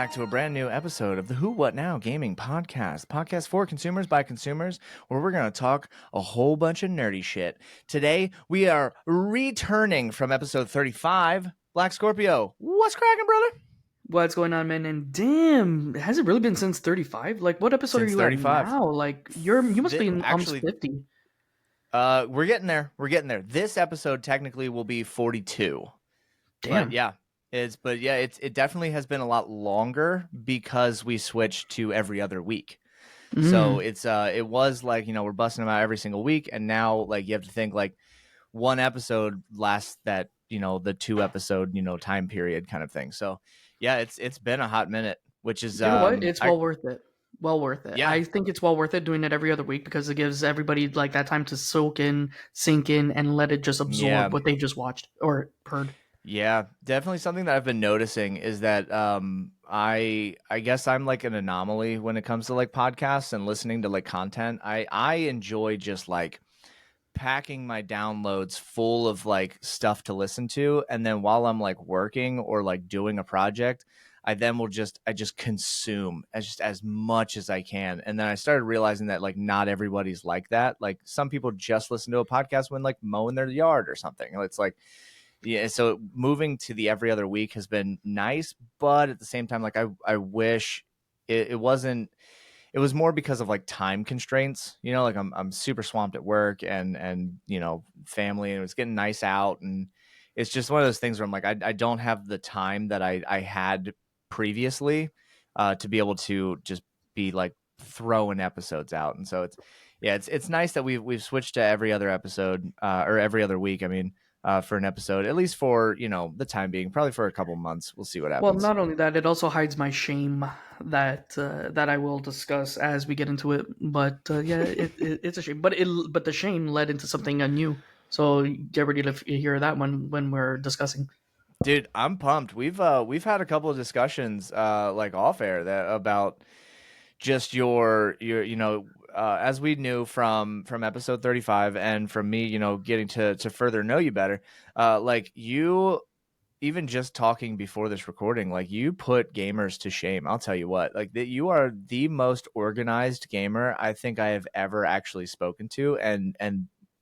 back to a brand new episode of the Who What Now Gaming Podcast for consumers by consumers, where we're going to talk a whole bunch of nerdy shit. Today, we are returning from episode 35. BLKScorpio, what's cracking, brother? What's going on, man? And damn, has it really been since 35? Like, what episode Since are you 35. at now? Like, you must be in almost 50. We're getting there. This episode technically will be 42. Damn. But yeah. It definitely has been a lot longer because we switched to every other week. So it was like, we're busting them out every single week, and now like you have to think like one episode lasts that, the 2 episode, time period kind of thing. So yeah, it's been a hot minute, which is You know what? It's well worth it. Well worth it. Yeah. I think it's well worth it doing it every other week because it gives everybody like that time to soak in, sink in, and let it just absorb what they just watched or heard. Yeah, definitely something that I've been noticing is that I guess I'm like an anomaly when it comes to like podcasts and listening to like content. I enjoy just like packing my downloads full of like stuff to listen to, and then while I'm like working or like doing a project, I just consume as much as I can. And then I started realizing that like not everybody's like that. Like some people just listen to a podcast when like mowing their yard or something. It's like, yeah, so moving to the every other week has been nice, but at the same time, like I wish it wasn't. It was more because of like time constraints, like I'm super swamped at work and family, and it was getting nice out, and it's just one of those things where I'm like I don't have the time that I had previously to be able to just be like throwing episodes out, and so it's nice that we've switched to every other episode or every other week. I mean. For an episode, at least for the time being, probably for a couple months. We'll see what happens. Well, not only that, it also hides my shame that I will discuss as we get into it. But it's a shame. But the shame led into something new. So get ready to hear that when we're discussing. Dude, I'm pumped. We've had a couple of discussions like off air about just your as we knew from episode 35 and from me, getting to further know you better, like you, even just talking before this recording, like you put gamers to shame. I'll tell you what, like that you are the most organized gamer I think I have ever actually spoken to, and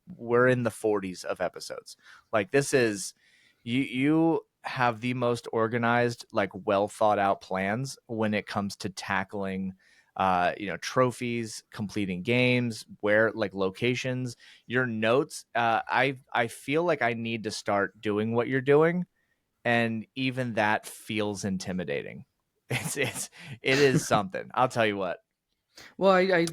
we're in the 40s of episodes. Like this is you have the most organized, like well thought out plans when it comes to tackling trophies, completing games, where like locations, your notes. I feel like I need to start doing what you're doing, and even that feels intimidating. It is something. I'll tell you what. Well, I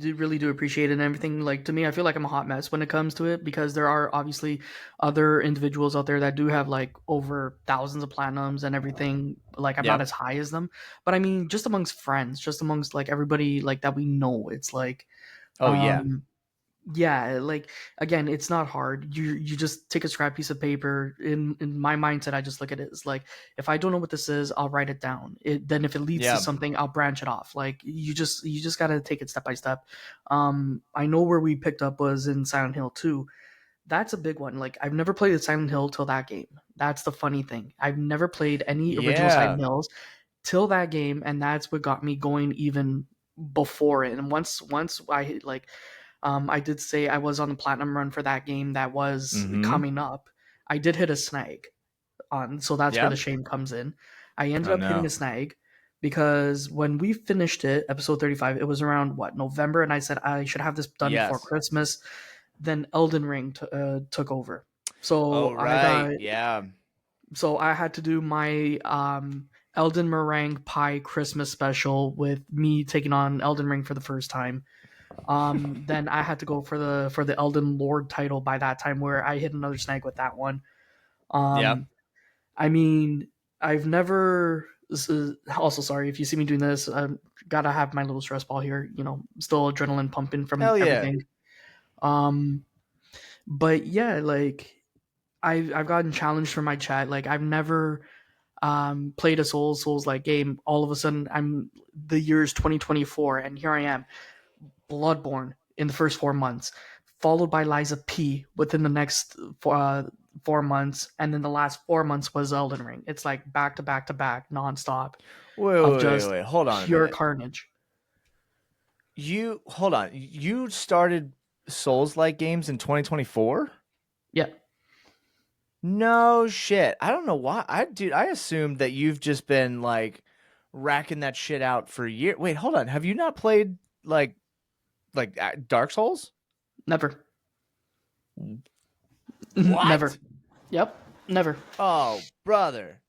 really do appreciate it and everything. Like to me, I feel like I'm a hot mess when it comes to it because there are obviously other individuals out there that do have like over thousands of platinums and everything. Like I'm not as high as them, but I mean, just amongst friends, just amongst like everybody like that we know, it's like, yeah, like again, it's not hard. You just take a scrap piece of paper. In my mindset, I just look at it as like, if I don't know what this is, I'll write it down. Then if it leads to something, I'll branch it off. Like you just gotta take it step by step. I know where we picked up was in Silent Hill 2. That's a big one. Like I've never played Silent Hill till that game. That's the funny thing. I've never played any original Silent Hills till that game, and that's what got me going even before it. And once I like. I did say I was on the platinum run for that game that was coming up. I did hit a snag so that's where the shame comes in. I ended up hitting a snag because when we finished it, episode 35, it was around November, and I said I should have this done before Christmas. Then Elden Ring took over. So so I had to do my Elden Meringue Pie Christmas special with me taking on Elden Ring for the first time. Then I had to go for the Elden Lord title by that time, where I hit another snag with that one. I mean, I've never. Also, sorry if you see me doing this. I've gotta have my little stress ball here. Still adrenaline pumping from everything. But yeah, like I've gotten challenged from my chat. Like I've never played a Souls like game. All of a sudden, the year's 2024, and here I am. Bloodborne in the first 4 months, followed by Liza P within the next 4 months, and then the last 4 months was Elden Ring. It's like back to back to back, nonstop. Wait, of wait, wait, just wait. Hold on a pure minute. carnage. You hold on. You started Souls-like games in 2024? Yeah, No shit. I don't know why. I assumed that you've just been like racking that shit out for years. Wait, hold on. Have you not played like Dark Souls? never, never. What? Yep, never. Oh, brother.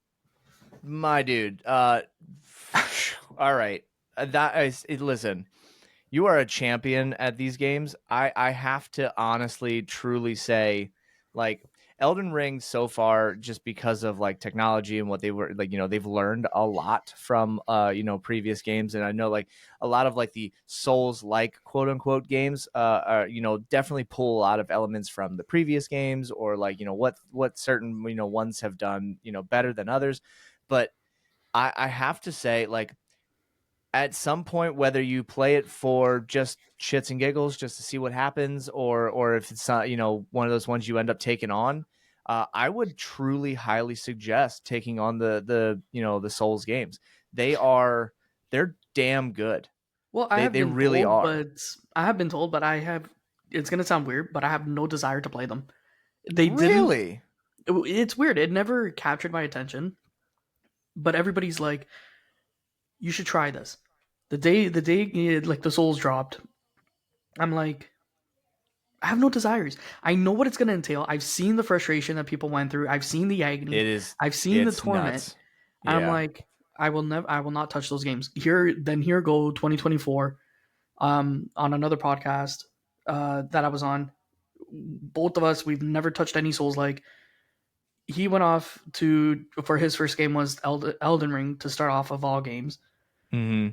My dude. All right. That is listen. You are a champion at these games. I have to honestly, truly say, like Elden Ring so far, just because of like technology and what they were like, they've learned a lot from previous games, and I know like a lot of like the Souls like quote unquote games, are definitely pull a lot of elements from the previous games, or like what certain ones have done better than others, but I have to say like at some point, whether you play it for just shits and giggles, just to see what happens, or if it's not, one of those ones you end up taking on, I would truly highly suggest taking on the Souls games. They're damn good. Well, They really are. I have been told, but I have. It's gonna sound weird, but I have no desire to play them. They didn't. Really, It's weird. It never captured my attention. But everybody's like, you should try this. The day like the souls dropped, I'm like, I have no desires. I know what it's gonna entail. I've seen the frustration that people went through. I've seen the agony. it is. I've seen the It's torment. nuts. And I'm Yeah. like, I will not touch those games. Here go 2024. On another podcast that I was on, both of us we've never touched any Souls like. He went off to for his first game was Elden Ring to start off of all games. Hmm.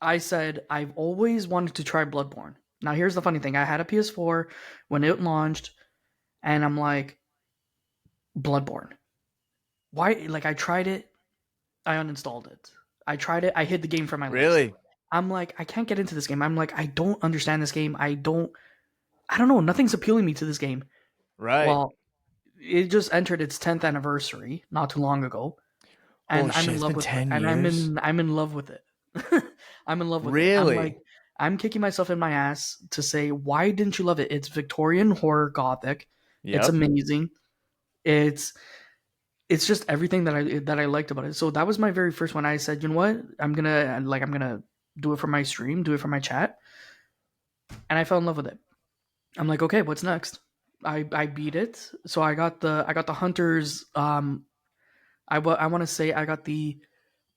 I said I've always wanted to try Bloodborne. Now here's the funny thing: I had a PS4 when it launched, and I'm like, Bloodborne. Why? Like I tried it, I uninstalled it. I tried it, I hid the game from my list. Really. I'm like, I can't get into this game. I'm like, I don't understand this game. I don't know. Nothing's appealing me to this game. Right. Well, it just entered its 10th anniversary not too long ago, and Holy I'm shit! in It's love been with it. 10 years. I'm in love with it. I'm in love with it. I'm like, Really. I'm kicking myself in my ass to say, why didn't you love it? It's Victorian horror gothic. It's Yep. amazing. It's it's just everything that I liked about it. So that was my very first one. I said, you know what? I'm gonna do it for my stream, do it for my chat, and I fell in love with it. I'm like, okay, what's next? I beat it. So I got the hunters. I want to say I got the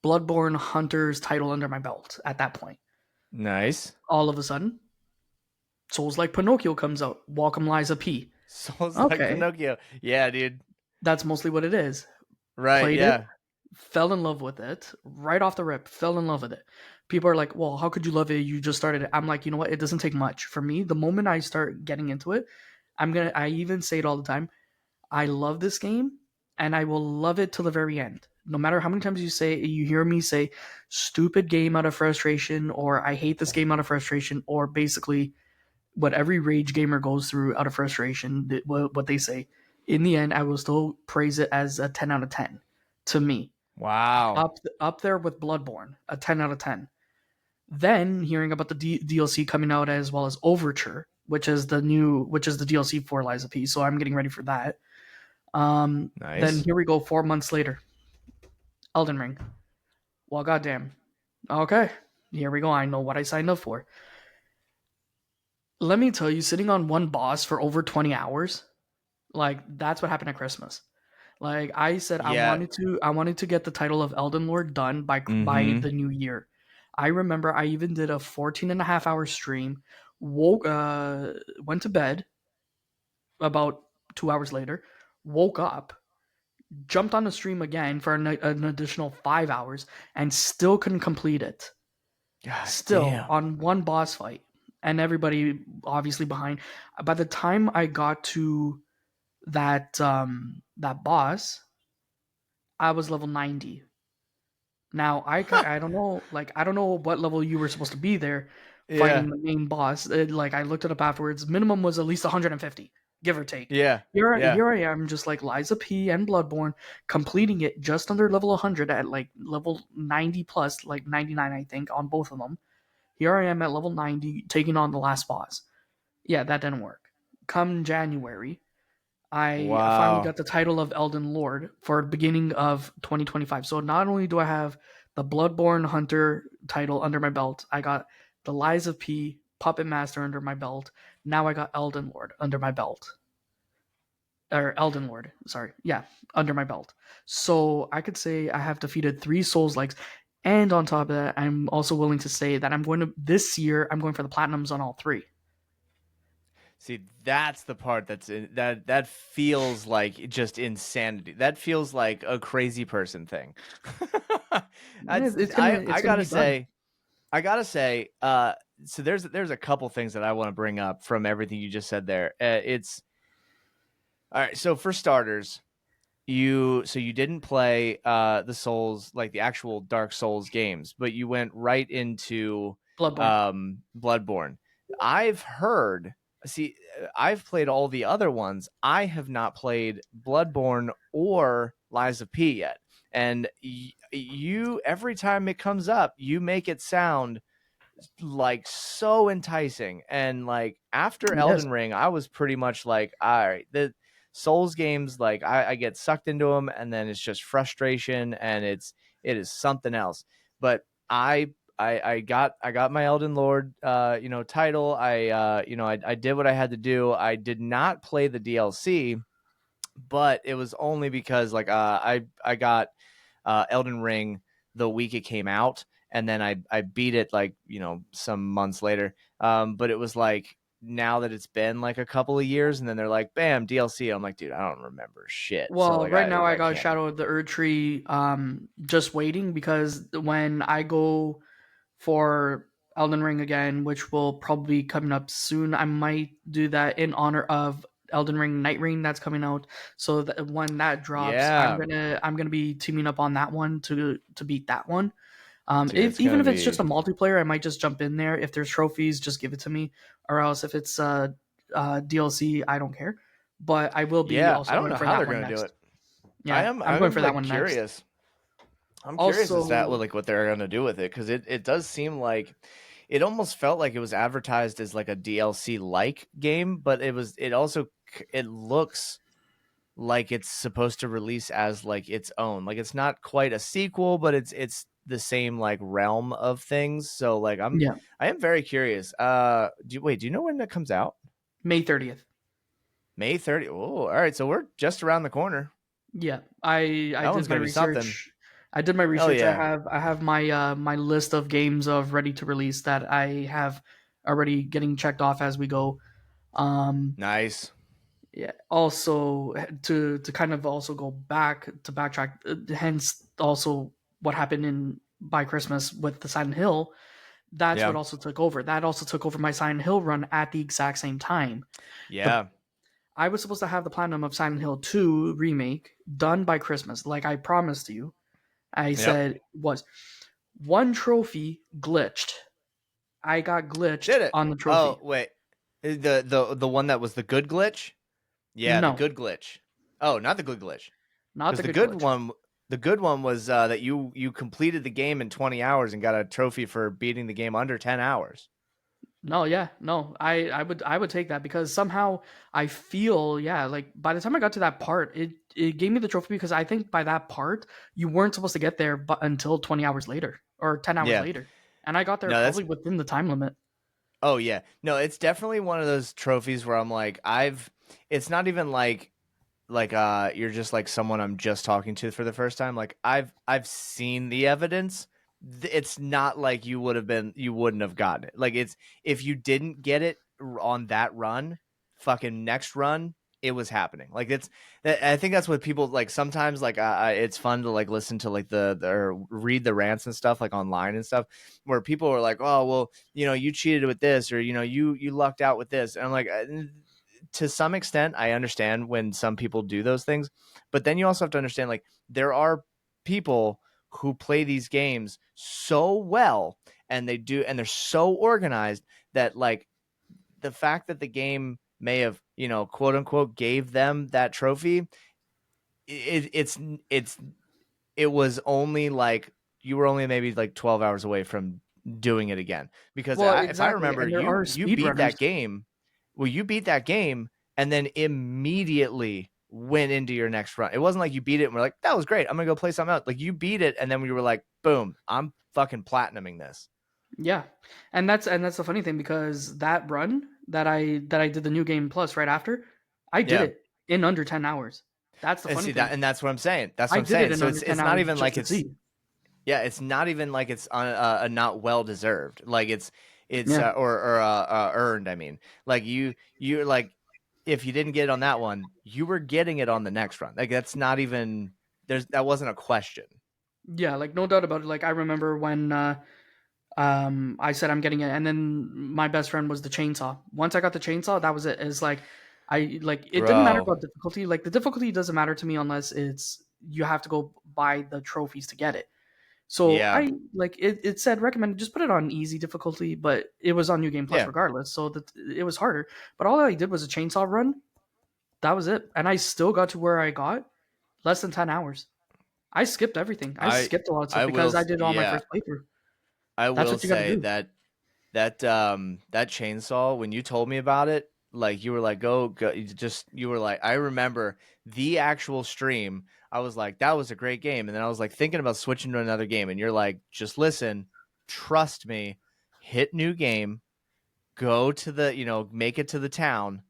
Bloodborne Hunters title under my belt at that point. Nice. All of a sudden, Souls like Pinocchio comes out. Welcome Liza P. Souls like Okay, Pinocchio. Yeah, dude. that's mostly what it is. Right. Played it, Yeah. fell in love with it right off the rip. Fell in love with it. People are like, "Well, how could you love it? You just started it." I'm like, you know what? It doesn't take much for me. The moment I start getting into it, I even say it all the time. I love this game, and I will love it till the very end. No matter how many times you hear me say, "Stupid game" out of frustration, or "I hate this game" out of frustration, or basically what every rage gamer goes through out of frustration. What they say. In the end, I will still praise it as a 10 out of 10 to me. Wow. Up there with Bloodborne, a 10 out of 10. Then hearing about the DLC coming out as well as Overture, which is the DLC for Liza P. So I'm getting ready for that. Then Nice. here we go, 4 months later, Elden Ring. Well, goddamn. Okay, here we go. I know what I signed up for. Let me tell you, sitting on one boss for over 20 hours, like that's what happened at Christmas. Like I said, Yeah. I wanted to get the title of Elden Lord done by Mm-hmm. the new year. I remember I even did a 14 and a half hour stream, woke went to bed about 2 hours later, woke up, jumped on the stream again for an additional 5 hours, and still couldn't complete it. God Still damn. on one boss fight, and everybody obviously behind. By the time I got to that boss, I was level 90. Now I don't know, like I don't know what level you were supposed to be there Yeah. fighting the main boss. Like I looked it up afterwards. Minimum was at least 150. give or take. Yeah. Yeah. Here I am, just like Liza P and Bloodborne, completing it just under level 100 at like level 90 plus, like 99, I think, on both of them. Here I am at level 90, taking on the last boss. Yeah, that didn't work. Come January, I finally Wow. got the title of Elden Lord for the beginning of 2025. So not only do I have the Bloodborne Hunter title under my belt, I got the Lies of P Puppet Master under my belt. Now I got Elden Lord under my belt. Or Elden Lord, sorry. Yeah, under my belt. So I could say I have defeated 3 Souls likes. And on top of that, I'm also willing to say that this year, I'm going for the platinums on all 3. See, that's the part that feels like just insanity. That feels like a crazy person thing. Yeah, That's it's gonna be done. I gotta say, so there's a couple things that I want to bring up from everything you just said there. It's all right. So for starters, you didn't play the Souls, like the actual Dark Souls games, but you went right into Bloodborne. Bloodborne. I've heard, see, I've played all the other ones. I have not played Bloodborne or Lies of P yet. And you, every time it comes up, you make it sound like so enticing. And like after It is. Elden Ring, I was pretty much like, all right, the Souls games, like I get sucked into them, and then it's just frustration, and it is something else. But I got my Elden Lord title. I did what I had to do. I did not play the DLC, but it was only because like I got Elden Ring the week it came out, and then I beat it like some months later. But it was like now that it's been like a couple of years, and then they're like, "Bam, DLC." I'm like, dude, I don't remember shit. So Well, like right now I I got can't. Shadow of the Erd Tree just waiting because when I go for Elden Ring again, which will probably be coming up soon, I might do that in honor of Elden Ring Night Ring that's coming out. So that when that drops, Yeah, I'm gonna be teaming up on that one to beat that one. dude, If it's even gonna if it's just be. a multiplayer, I might just jump in there. If there's trophies, just give it to me, or else if it's DLC, I don't care. But I will be Yeah, I also don't going know for how that they're one gonna do next. it. Yeah, I'm going I'm for that like one next. curious. I'm curious as that Also, like what they're gonna do with it, because it does seem like it almost felt like it was advertised as like a DLC like game, but it also it looks like it's supposed to release as like its own. Like it's not quite a sequel, but it's the same like realm of things. So like yeah, I am very curious. Do you know when that comes out? May 30th. May 30th. Oh, all right. So we're just around the corner. Yeah, I That did one's my gonna be something. research. I did my Hell research. yeah. I have my my list of games of ready to release that I have already getting checked off as we go. Um, Nice. yeah. Also, to kind of also go back to backtrack, hence also what happened in by Christmas with the Silent Hill. That's what Yeah. also took over. That also took over my Silent Hill run at the exact same time. The Yeah. I was supposed to have the platinum of Silent Hill 2 remake done by Christmas, like I promised you. I Yep. said was one trophy glitched. I got glitched Did it? on the Oh trophy. wait, the one that was the good glitch. Yeah, the No, good glitch. Oh, not the good glitch, not because the the good good glitch. one, the good one was that you completed the game in 20 hours and got a trophy for beating the game under 10 hours. No, yeah, no. I would take that because somehow I feel, yeah, like by the time I got to that part, it gave me the trophy because I think by that part you weren't supposed to get there but until 20 hours later or 10 hours Yeah. later. And I got there No, that's probably within the time limit. oh yeah. No, it's definitely one of those trophies where I'm like it's not even like you're just like someone I'm just talking to for the first time. Like I've seen the evidence. It's not like you wouldn't have gotten it. Like it's if you didn't get it on that run, fucking next run it was happening. Like I think that's what people like sometimes like it's fun to like listen to like the or read the rants and stuff like online and stuff where people are like, "Oh, well, you cheated with this or you lucked out with this." And I'm like, to some extent I understand when some people do those things, but then you also have to understand like there are people who play these games so well and they're so organized that like the fact that the game may have, quote unquote, gave them that trophy, it, it's it's it was only like you were only maybe like 12 hours away from doing it again. Because Well, if I exactly, remember, and there you are you speed beat runners. that game. Well, you beat that game and then immediately went into your next run. It wasn't like you beat it and we're like, that was great, I'm gonna go play something else. Like, you beat it and then we were like, boom, I'm fucking platinuming this. Yeah, and that's the funny thing, because that run that I did the new game plus right after, I did Yeah. it in under 10 hours. That's the And funny see that, thing. and that's what I'm saying. That's what I I'm did it saying. in So under it's ten it's not hours even just like to it's see. yeah, it's not even like it's not well deserved. Like it's Yeah, or earned. I mean, like you're like, if you didn't get it on that one, you were getting it on the next run. Like, that's not even that wasn't a question. yeah, like no doubt about it. Like I remember when I said I'm getting it, and then my best friend was the chainsaw. Once I got the chainsaw, that was it. It's like I like it didn't matter Bro. about difficulty. Like the difficulty doesn't matter to me unless it's you have to go buy the trophies to get it. So Yeah. I like it said recommended, just put it on easy difficulty, but it was on New Game Plus Yeah. regardless, so that it was harder. But all I did was a chainsaw run. That was it, and I still got to where I got less than 10 hours. I skipped everything. I I skipped a lot of stuff I will because I did it on my yeah, first playthrough. I That's will what you got to say do. that that chainsaw, when you told me about it, like, you were like, go, you were like, I remember the actual stream, I was like, that was a great game, and then I was like thinking about switching to another game, and you're like, just listen, trust me, hit new game, go to the, make it to the town,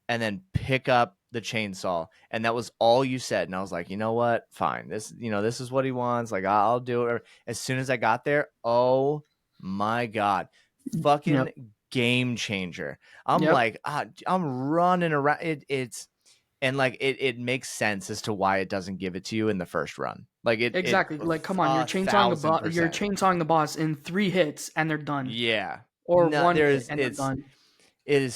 and then pick up the chainsaw. And that was all you said. And I was like, you know what? Fine. This is what he wants. Like, I'll do it. As soon as I got there, oh my God. Yep. Fucking game changer. I'm Yep. like, I'm running around. And like, it makes sense as to why it doesn't give it to you in the first run. Like, it Exactly. Like, come on, a thousand you're percent. chainsawing the boss in 3 hits and they're done, Yeah. or No, one hit there's and they're done. it is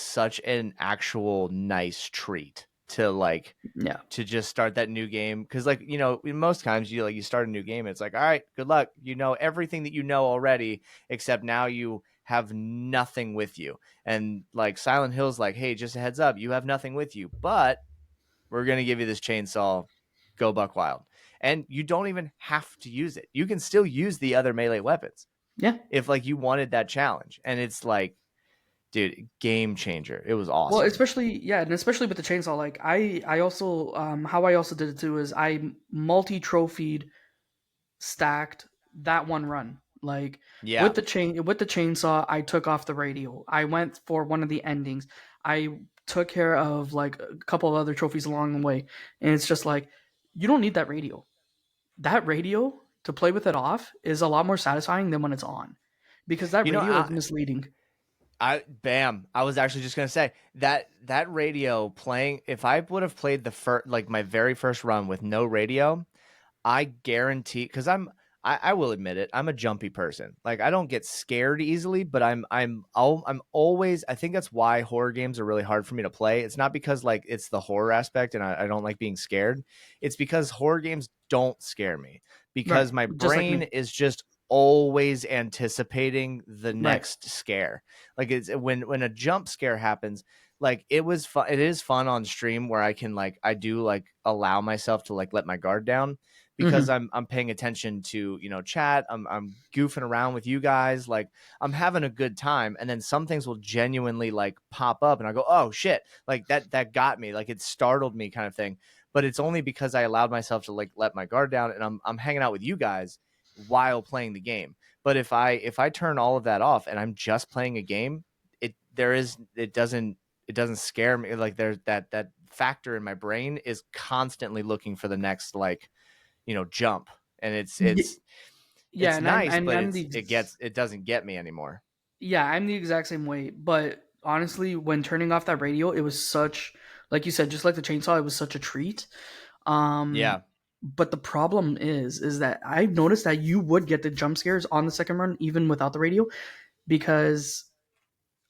such an actual nice treat to like Yeah. to just start that new game, because, like, in most times you start a new game, it's like, all right, good luck, everything that you know already, except now you have nothing with you. And like, Silent Hill's like, hey, just a heads up, you have nothing with you, but we're going to give you this chainsaw, go buck wild. And you don't even have to use it, you can still use the other melee weapons Yeah. if like you wanted that challenge. And it's like, dude, game changer. It was Well, awesome. especially, yeah, and especially with the chainsaw, like I also how I also did it too is I multi trophied stacked that one run. Like Yeah. with the chainsaw, I took off the radio. I went for one of the endings. I took care of like a couple of other trophies along the way. And it's just like you don't need that radio. That radio, to play with it off, is a lot more satisfying than when it's on. Because that You know, radio is misleading. I was actually just gonna say that radio playing. If I would have played the first, like, my very first run with no radio, I guarantee, because I will admit it, I'm a jumpy person. Like, I don't get scared easily, but I'm always, I think that's why horror games are really hard for me to play. It's not because like it's the horror aspect and I don't like being scared. It's because horror games don't scare me, Right. because my Just like brain me. is just always anticipating the Right. next scare. Like, it's when a jump scare happens, like, it was fun. It is fun on stream where I can, like, I do like allow myself to like let my guard down, because Hmm. I'm paying attention to, chat. I'm goofing around with you guys, like, I'm having a good time, and then some things will genuinely like pop up and I go, oh shit, like that got me, like, it startled me, kind of thing. But it's only because I allowed myself to like let my guard down and I'm hanging out with you guys while playing the game. But if I turn all of that off and I'm just playing a game, it doesn't scare me. Like, there's that factor in my brain is constantly looking for the next, like, jump. And Yeah, it's and I'm nice, and but I'm the it doesn't get me anymore. yeah, I'm the exact same way. But honestly, when turning off that radio, it was such, like you said, just like the chainsaw, it was such a treat. Um, Yeah. but the problem is that I've noticed that you would get the jump scares on the second run even without the radio, because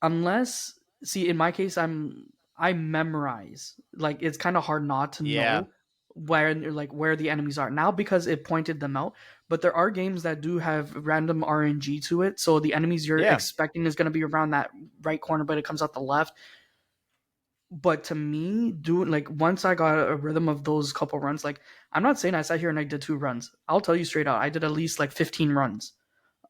unless, see, in my case, I memorize, like it's kind of hard not to Yeah. know where the enemies are now because it pointed them out. But there are games that do have random RNG to it, so the enemies you're Yeah. expecting is going to be around that right corner, but it comes out the left. But to me, doing like once I got a rhythm of those couple runs, like I'm not saying I sat here and I did 2 runs. I'll tell you straight out, I did at least like 15 runs,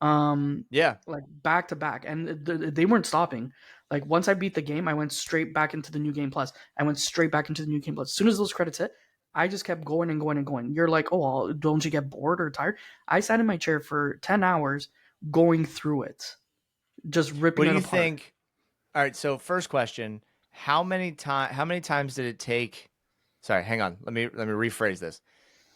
um, Yeah. like back to back, and they weren't stopping. Like once I beat the game, I went straight back into the new game plus. I went straight back into the new game plus. As soon as those credits hit, I just kept going and going and going. You're like, oh, well, don't you get bored or tired? I sat in my chair for 10 hours going through it, just What ripping do it you apart. think? All right, so first question, how many times did it take? Sorry, hang on. Let me rephrase this.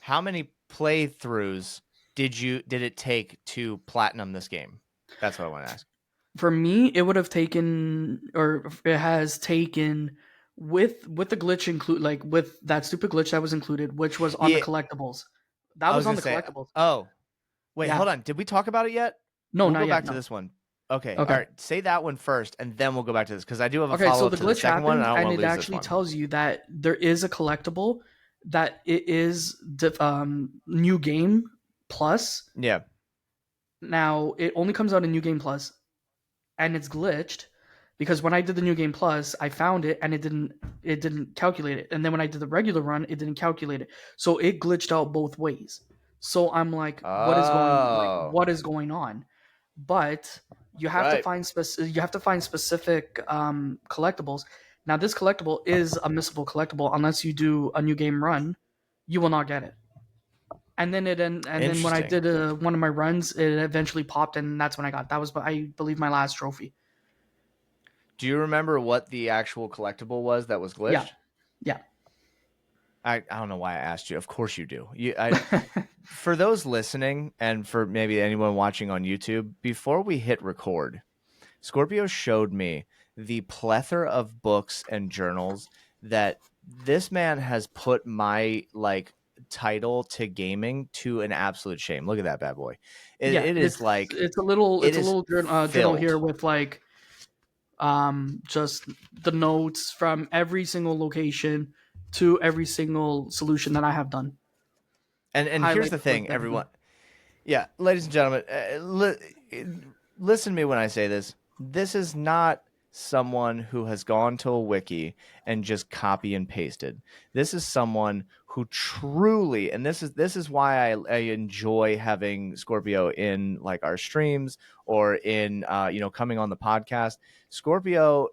How many playthroughs did it take to platinum this game? That's what I want to ask. For me, it would have taken, or it has taken, with the glitch include, like with that stupid glitch that was included, which was on the Yeah, collectibles. That I was was on gonna the say. collectibles. Oh, wait, Yeah. hold on. Did we talk about it yet? No, We'll not go yet. back to No. this one. Okay, all Okay. right. Say that one first, and then we'll go back to this because I do have a Okay. follow So up the to the glitch second one, and happened, I don't and want to it lose this actually one. tells you that there is a collectible that it is new game plus. Yeah. Now it only comes out in new game plus, and it's glitched because when I did the new game plus, I found it and it didn't calculate it. And then when I did the regular run, it didn't calculate it. So it glitched out both ways. So I'm like, Oh, what is going on? But right. you have to find specific collectibles. Now this collectible is a missable collectible unless you do a new game run, you will not get it. And then when I Interesting. did one of my runs, it eventually popped, and that's when I got. That was, I believe, my last trophy. Do you remember what the actual collectible was that was Yeah, glitched? yeah, I don't know why I asked you. Of course you do. For those listening and for maybe anyone watching on YouTube, before we hit record, Scorpio showed me the plethora of books and journals that this man has put my like title to gaming to an absolute shame. Look at that bad boy. yeah. It is like It's a little it is journal here filled. with like just the notes from every single location to every single solution that I have done. And here's the Highlighted with thing, everyone. everything. Yeah, ladies and gentlemen, listen to me when I say this. This is not someone who has gone to a wiki and just copy and pasted. This is someone who truly, and this is why I enjoy having Scorpio in like our streams or in coming on the podcast. Scorpio,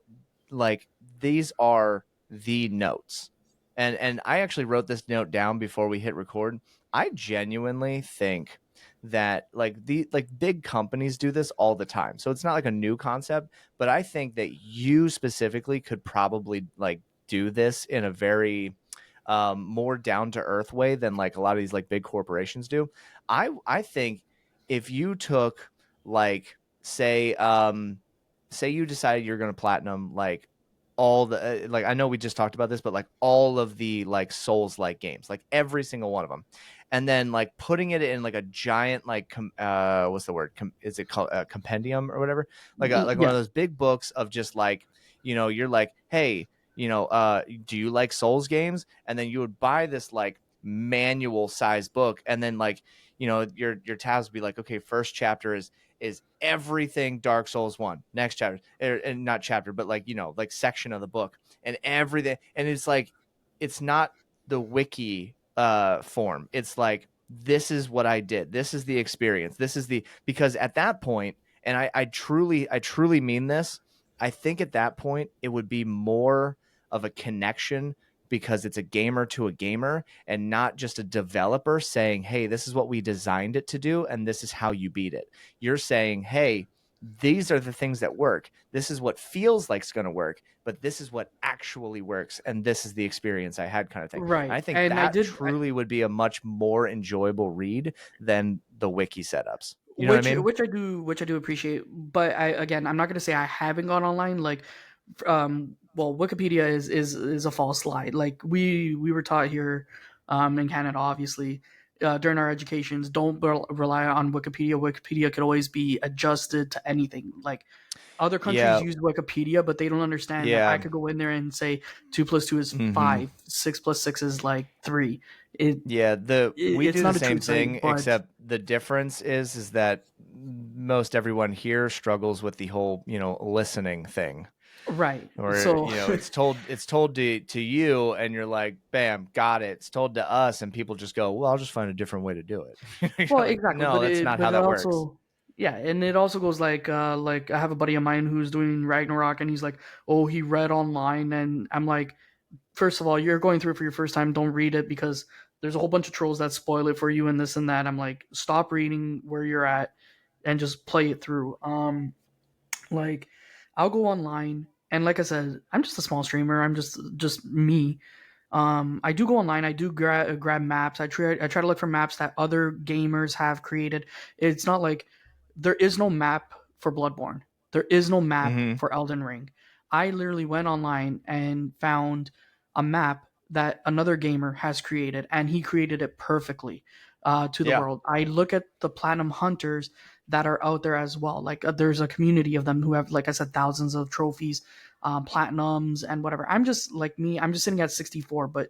like these are the notes, and I actually wrote this note down before we hit record. I genuinely think that like big companies do this all the time. So it's not like a new concept, but I think that you specifically could probably like do this in a very more down to earth way than like a lot of these like big corporations do. I think if you took like say you decided you're going to platinum like all the like I know we just talked about this, but like all of the like Souls like games, like every single one of them, and then like putting it in like a giant like what's the word? Is it called compendium or whatever? Like one Yeah, of those big books of just like you're like, hey, do you like Souls games? And then you would buy this like manual size book, and then like your tabs would be like, okay, first chapter is everything Dark Souls 1. Next chapter, and not chapter, but like like section of the book and everything. And it's like it's not the wiki form. It's like this is what I did. This is the experience. This is the because at that point, and I truly mean this. I think at that point it would be more of a connection because it's a gamer to a gamer and not just a developer saying, hey, this is what we designed it to do and this is how you beat it. You're saying, hey, these are the things that work. This is what feels like it's going to work, but this is what actually works. And this is the experience I had, kind of thing. And right. I think And I that did, truly would be a much more enjoyable read than the wiki setups. You know what I mean? which I do appreciate. But I'm not gonna say I haven't gone online. Like, well, Wikipedia is a false lie. Like we were taught here, in Canada, obviously, during our educations, don't rely on Wikipedia. Wikipedia could always be adjusted to anything. Like other countries Yeah. use Wikipedia, but they don't understand that I Yeah. could go in there and say 2 plus 2 is Mm-hmm. 5, 6 plus 6 is like 3. It, Yeah, we it's do the not a same true science, thing, but except the difference is that most everyone here struggles with the whole, listening thing. Right. Or, So you know, it's told to you, and you're like, bam, got it. It's told to us, and people just go, well, I'll just find a different way to do it. well, You're like, exactly, no, that's not but how it that works. also, yeah, and it also goes like I have a buddy of mine who's doing Ragnarok, and he's like, oh, he read online, and I'm like, first of all, you're going through it for your first time. Don't read it because there's a whole bunch of trolls that spoil it for you and this and that. I'm like, stop reading where you're at and just play it through. Like I'll go online and like I said, I'm just a small streamer. I'm just me. I do go online. I do grab maps. I try to look for maps that other gamers have created. It's not like there is no map for Bloodborne. There is no map Hmm. for Elden Ring. I literally went online and found a map that another gamer has created, and he created it perfectly to the Yeah. world. I look at the Platinum Hunters that are out there as well. Like there's a community of them who have, like I said, thousands of trophies, platinums, and whatever. I'm just like me. I'm just sitting at 64, but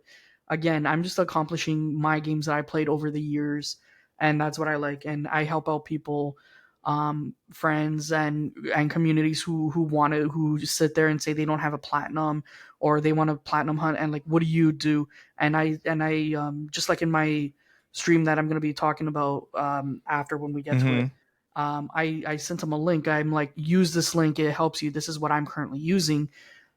again, I'm just accomplishing my games that I played over the years, and that's what I like. And I help out people, friends and communities who want to who just sit there and say they don't have a platinum or they want a platinum hunt, and like, what do you do? And I just like in my stream that I'm going to be talking about after when we get to it. Hmm. I sent him a link. I'm like, use this link. It helps you. This is what I'm currently using,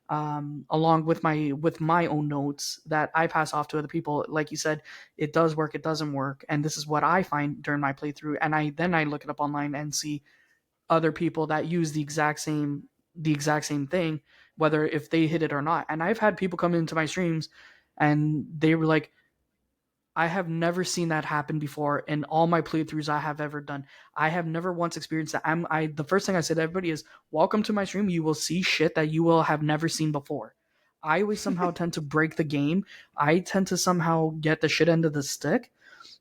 along with my own notes that I pass off to other people. Like you said, it does work. It doesn't work, and this is what I find during my playthrough. And I look it up online and see other people that use the exact same thing, whether if they hit it or not. And I've had people come into my streams, and they were like, I have never seen that happen before in all my playthroughs I have ever done. I have never once experienced that. The first thing I say to everybody is, "Welcome to my stream. You will see shit that you will have never seen before." I always somehow tend to break the game. I tend to somehow get the shit end of the stick.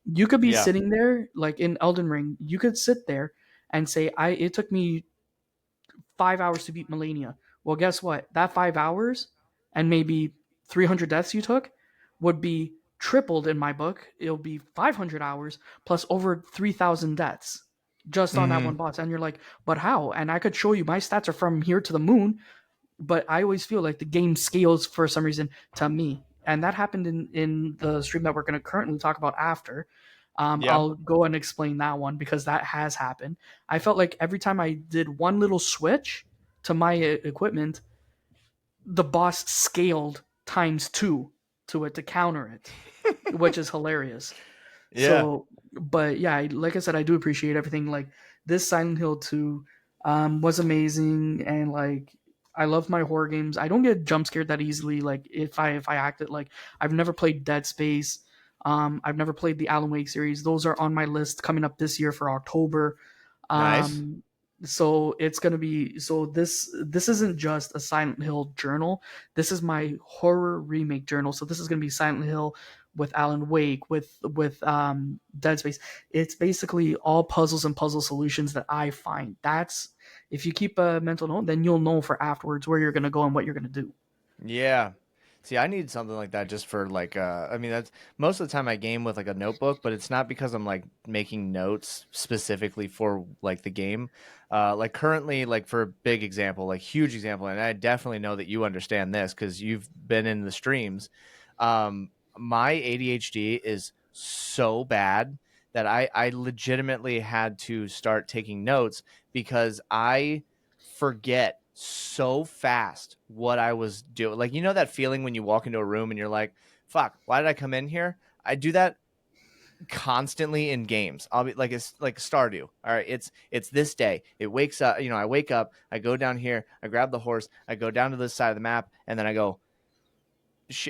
You could be Yeah. sitting there like in Elden Ring. You could sit there and say, "I it took me 5 hours to beat Melania." Well, guess what? That 5 hours and maybe 300 deaths you took would be tripled in my book. It'll be 500 hours plus over 3,000 deaths just on that one Hmm. boss. And you're like, but how? And I could show you my stats are from here to the moon, but I always feel like the game scales for some reason to me. And that happened in the stream that we're going to currently talk about after. Yeah. I'll go and explain that one because that has happened. I felt like every time I did one little switch to my equipment, the boss scaled times two to it to counter it, which is hilarious. Yeah. So, but yeah, like I said, I do appreciate everything. Like this Silent Hill 2 was amazing, and like I love my horror games. I don't get jump scared that easily. Like if I act it, like I've never played Dead Space. I've never played the Alan Wake series. Those are on my list coming up this year for October. Nice. Um, so it's gonna be so this isn't just a Silent Hill journal. This is my horror remake journal. So this is gonna be Silent Hill with Alan Wake, with Dead Space. It's basically all puzzles and puzzle solutions that I find. That's if you keep a mental note, then you'll know for afterwards where you're gonna go and what you're gonna do. Yeah. See, I need something like that just for like I mean that's most of the time I game with like a notebook, but it's not because I'm like making notes specifically for like the game. Like currently like for a big example, like huge example, and I definitely know that you understand this cuz you've been in the streams. My ADHD is so bad that I legitimately had to start taking notes because I forget so fast what I was doing. Like, you know that feeling when you walk into a room and you're like, fuck, why did I come in here? I do that constantly in games. I'll be like, it's like Stardew. All right, it's this day. It wakes up, I wake up, I go down here, I grab the horse, I go down to this side of the map, and then I go,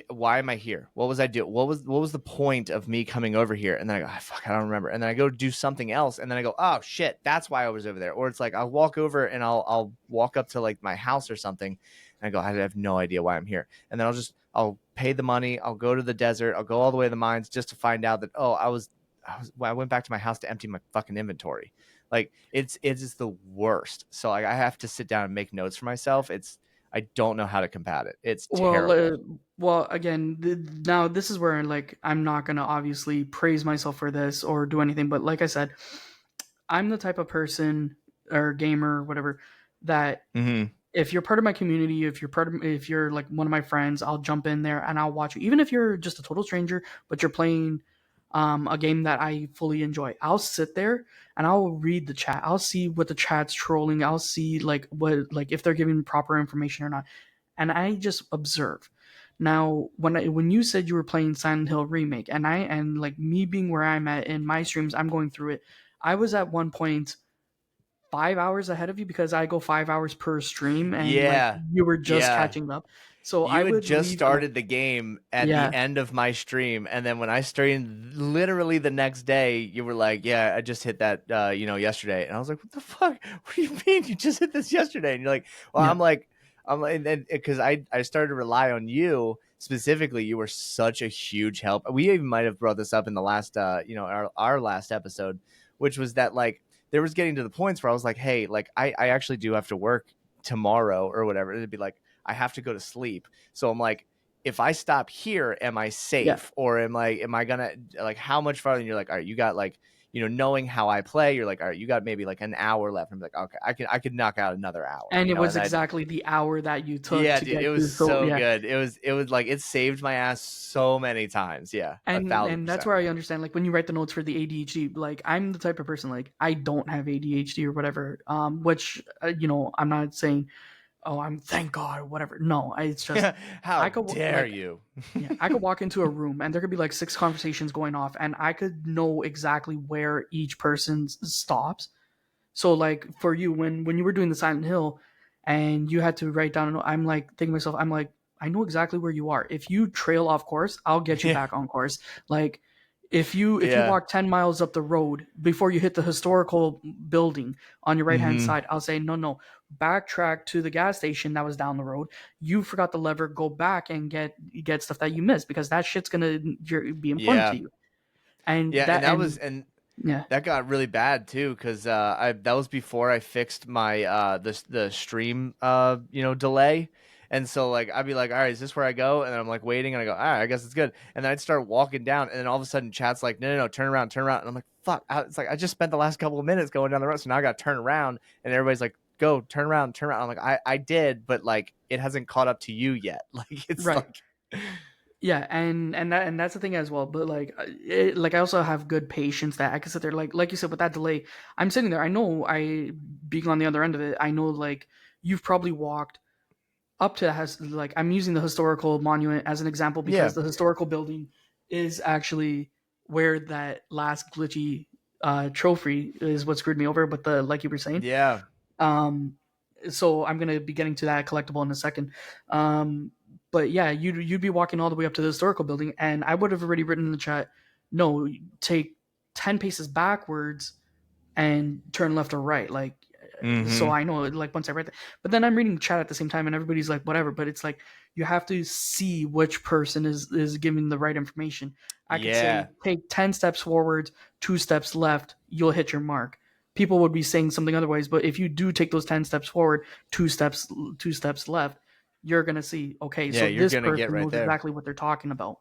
why am I here? What was I doing? What was the point of me coming over here? And then I go, fuck, I don't remember. And then I go do something else, and then I go, oh shit, that's why I was over there. Or it's like I'll walk over and I'll walk up to like my house or something, and I go, I have no idea why I'm here. And then I'll pay the money, I'll go to the desert, I'll go all the way to the mines just to find out that I went back to my house to empty my fucking inventory. Like it's just the worst. So like I have to sit down and make notes for myself. I don't know how to combat it. It's Well, terrible. well, again, now this is where like I'm not gonna obviously praise myself for this or do anything, but like I said, I'm the type of person or gamer, or whatever, that Hmm. if you're part of my community, if you're like one of my friends, I'll jump in there and I'll watch you. Even if you're just a total stranger, but you're playing a game that I fully enjoy, I'll sit there and I'll read the chat. I'll see what the chat's trolling. I'll see like if they're giving proper information or not, and I just observe. Now, when you said you were playing Silent Hill Remake, and like me being where I'm at in my streams, I'm going through it. I was at one point 5 hours ahead of you because I go 5 hours per stream, and like Yeah. you were just Yeah. catching up. So I You had would just leave like started the game at the yeah, end of my stream, and then when I started, literally the next day, you were like, "Yeah, I just hit that, yesterday." And I was like, "What the fuck? What do you mean you just hit this yesterday?" And you're like, "Well, yeah, I'm like, and because I started to rely on you specifically. You were such a huge help. We even might have brought this up in the last, our last episode, which was that like there was getting to the points where I was like, "Hey, like I actually do have to work tomorrow or whatever." It'd be like I have to go to sleep. So I'm like, if I stop here, am I yeah. safe? Or am I gonna like how much farther? And you're like, all right, you got like, knowing how I play, you're like, all right, you got maybe like an hour left. I'm like, okay, I could knock out another hour, And it was and I exactly the hour that you took yeah, to dude, get it was through. So so yeah, good. It was like it saved my ass so many times. Yeah, a thousand and that's percent. where I understand. Like when you write the notes for the ADHD, like I'm the type of person like I don't have ADHD or whatever. Which I'm not saying oh I'm thank God or whatever. No, it's just How I could dare like you? yeah, I could walk into a room and there could be like six conversations going off, and I could know exactly where each person stops. So like for you, when you were doing the Silent Hill, and you had to write down, I'm like thinking to myself, I'm like, I know exactly where you are. If you trail off course, I'll get you Yeah, back on course. Like if you yeah. walk 10 miles up the road before you hit the historical building on your right hand Mm-hmm. side, I'll say no, backtrack to the gas station that was down the road. You forgot the lever, go back and get stuff that you missed because that shit's gonna be important to Yeah, you. And yeah, and that that was and and yeah, that got really bad too because I that was before I fixed my the stream delay, and so like I'd be like, all right, is this where I go? And then I'm like waiting, and I go, all right, I guess it's good. And then I'd start walking down, and then all of a sudden, chat's like, no, turn around, and I'm like, fuck, it's like I just spent the last couple of minutes going down the road, so now I got to turn around, and everybody's like, go turn around, turn around. I'm like, I did, but like it hasn't caught up to you yet. Like it's right. like, Yeah, and that's the thing as well. But like, like I also have good patience that I can sit there, like you said, with that delay. I'm sitting there. I know I being on the other end of it. I know like you've probably walked up to has like I'm using the historical monument as an example because yeah, the historical building is actually where that last glitchy trophy is what screwed me over. But the like you were saying, yeah, um, so I'm gonna be getting to that collectible in a second. But yeah, you'd be walking all the way up to the historical building, and I would have already written in the chat, no, take 10 paces backwards and turn left or right. Like, so mm-hmm, I know, like once I read that, but then I'm reading the chat at the same time, and everybody's like, whatever. But it's like you have to see which person is giving the right information. I could yeah. say take 10 steps forward, 2 steps left, you'll hit your mark. People would be saying something otherwise, but if you do take those 10 steps forward, 2 steps left, you're gonna see okay, Yeah, so you're this gonna get person right knows there. exactly what they're talking about.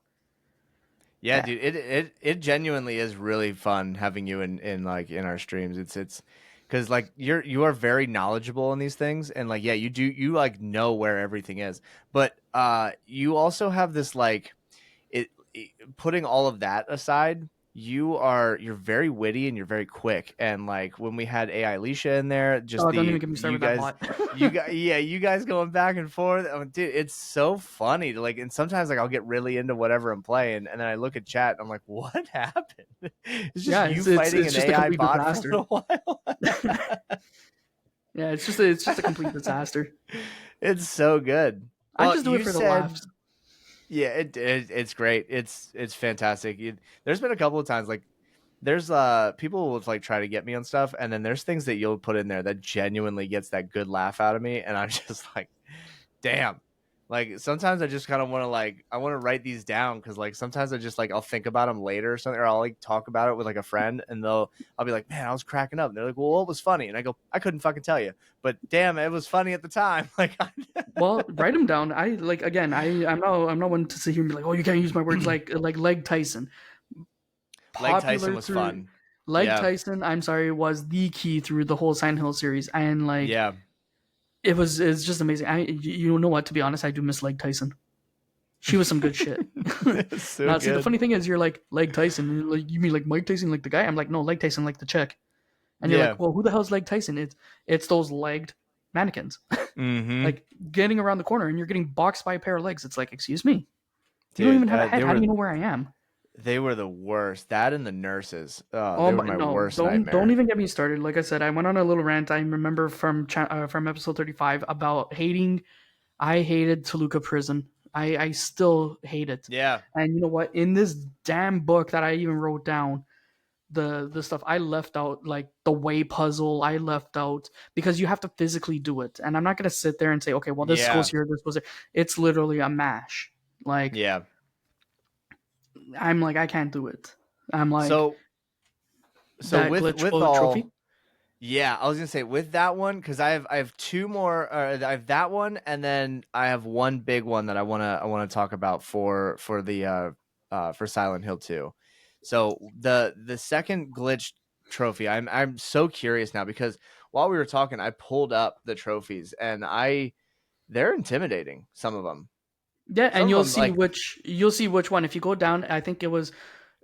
Yeah, Yeah. dude, it genuinely is really fun having you in like in our streams. It's because like you are very knowledgeable in these things, and like yeah, you like know where everything is, but you also have this like putting all of that aside, you're very witty and you're very quick. And like when we had AI Leisha in there, just Oh, don't even the get me started you with that guys bot. you guys going back and forth. Oh, dude, it's so funny to like and sometimes like I'll get really into whatever I'm playing and then I look at chat and I'm like, what happened? It's just Yeah, you it's fighting it's an just a AI complete bot for a disaster. little while. Yeah, it's just a complete disaster. It's so good. I Well, just do it you for the said laughs. yeah, it's great. It's fantastic. There's been a couple of times like there's people will like try to get me on stuff and then there's things that you'll put in there that genuinely gets that good laugh out of me and I'm just like damn. Like sometimes I just kind of want to like I want to write these down because like sometimes I just like I'll think about them later or something or I'll like talk about it with like a friend and I'll be like man I was cracking up and they're like well what was funny and I go I couldn't fucking tell you but damn it was funny at the time like Well, write them down. I like again. I'm not one to sit here and be like, oh, you can't use my words like Leg Tyson. Leg Tyson Popular was through fun. Leg Yeah, Tyson. I'm sorry, was the key through the whole Silent Hill series, and like yeah, It's just amazing. You know what? To be honest, I do miss Leg Tyson. She was some good shit. So Now, see, the good. funny thing is, you're like Leg Tyson. And like, you mean like Mike Tyson, like the guy? I'm like, no, Leg Tyson, like the chick. And you're Yeah. like, well, who the hell's Leg Tyson? It's those legged mannequins, Mm-hmm. like getting around the corner, and you're getting boxed by a pair of legs. It's like, excuse me, you don't even Dude, have a head. How do you know where I am? they were the worst. That and the nurses. Oh, Oh they were my, my no! worst Don't nightmare. even get me started. Like I said, I went on a little rant. I remember from episode 35 about hating. I hated Toluca Prison. I still hate it. Yeah. And you know what? In this damn book that I even wrote down, the stuff I left out, like the way puzzle, I left out because you have to physically do it. And I'm not gonna sit there and say, okay, well this goes Yeah. here, this goes there. It's literally a mash. Like Yeah. I'm like I can't do it. I'm like So so that with glitchable trophy. all yeah, I was gonna say with that one because I have two more. I have that one, and then I have one big one that I wanna talk about for the for Silent Hill 2. So the second glitch trophy, I'm so curious now because while we were talking, I pulled up the trophies and they're intimidating. Some of them, Yeah, and some of them like you'll see which one. If you go down, I think it was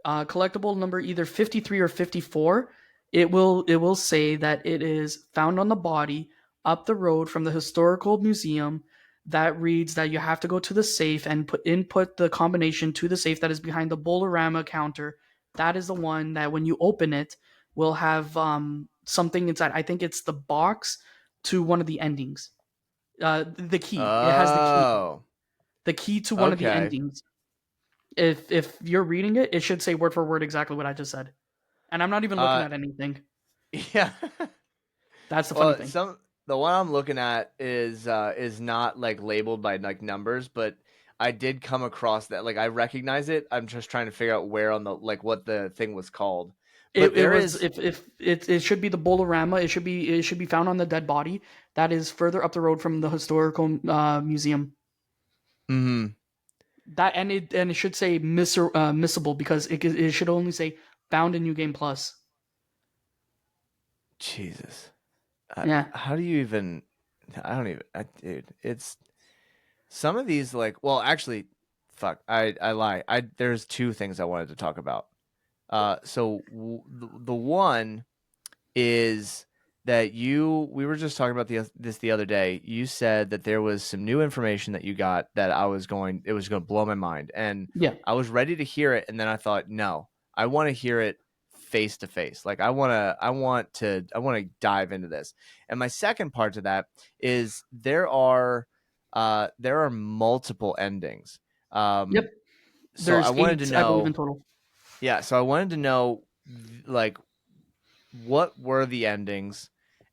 collectible number either 53 or 54. It will say that it is found on the body up the road from the historical museum. That reads that you have to go to the safe and input the combination to the safe that is behind the Bolorama counter. That is the one that when you open it will have something inside. I think it's the box to one of the endings. The key. It has oh the key to one of the okay endings. If you're reading it, it should say word for word exactly what I just said. And I'm not even looking uh at anything. yeah. That's the funny Well, thing. the one I'm looking at is not like labeled by like numbers, but I did come across that. Like I recognize it. I'm just trying to figure out where on the like what the thing was called. But It there was is if it should be the Bolorama. It should be found on the dead body that is further up the road from the historical museum. mhm, That and it should say missable because it should only say found in New Game Plus. Jesus. Yeah. How do you even I don't even dude, it's some of these like well, actually fuck, I lie. I there's two things I wanted to talk about. The one is that we were just talking about this the other day. You said that there was some new information that you got that it was going to blow my mind, and Yeah. I was ready to hear it, and then I thought, no, I want to hear it face to face. Like I want to dive into this. And my second part to that is there are multiple endings. Yep. So I There's wanted to 8, I believe, in know, total. yeah. So I wanted to know, like, what were the endings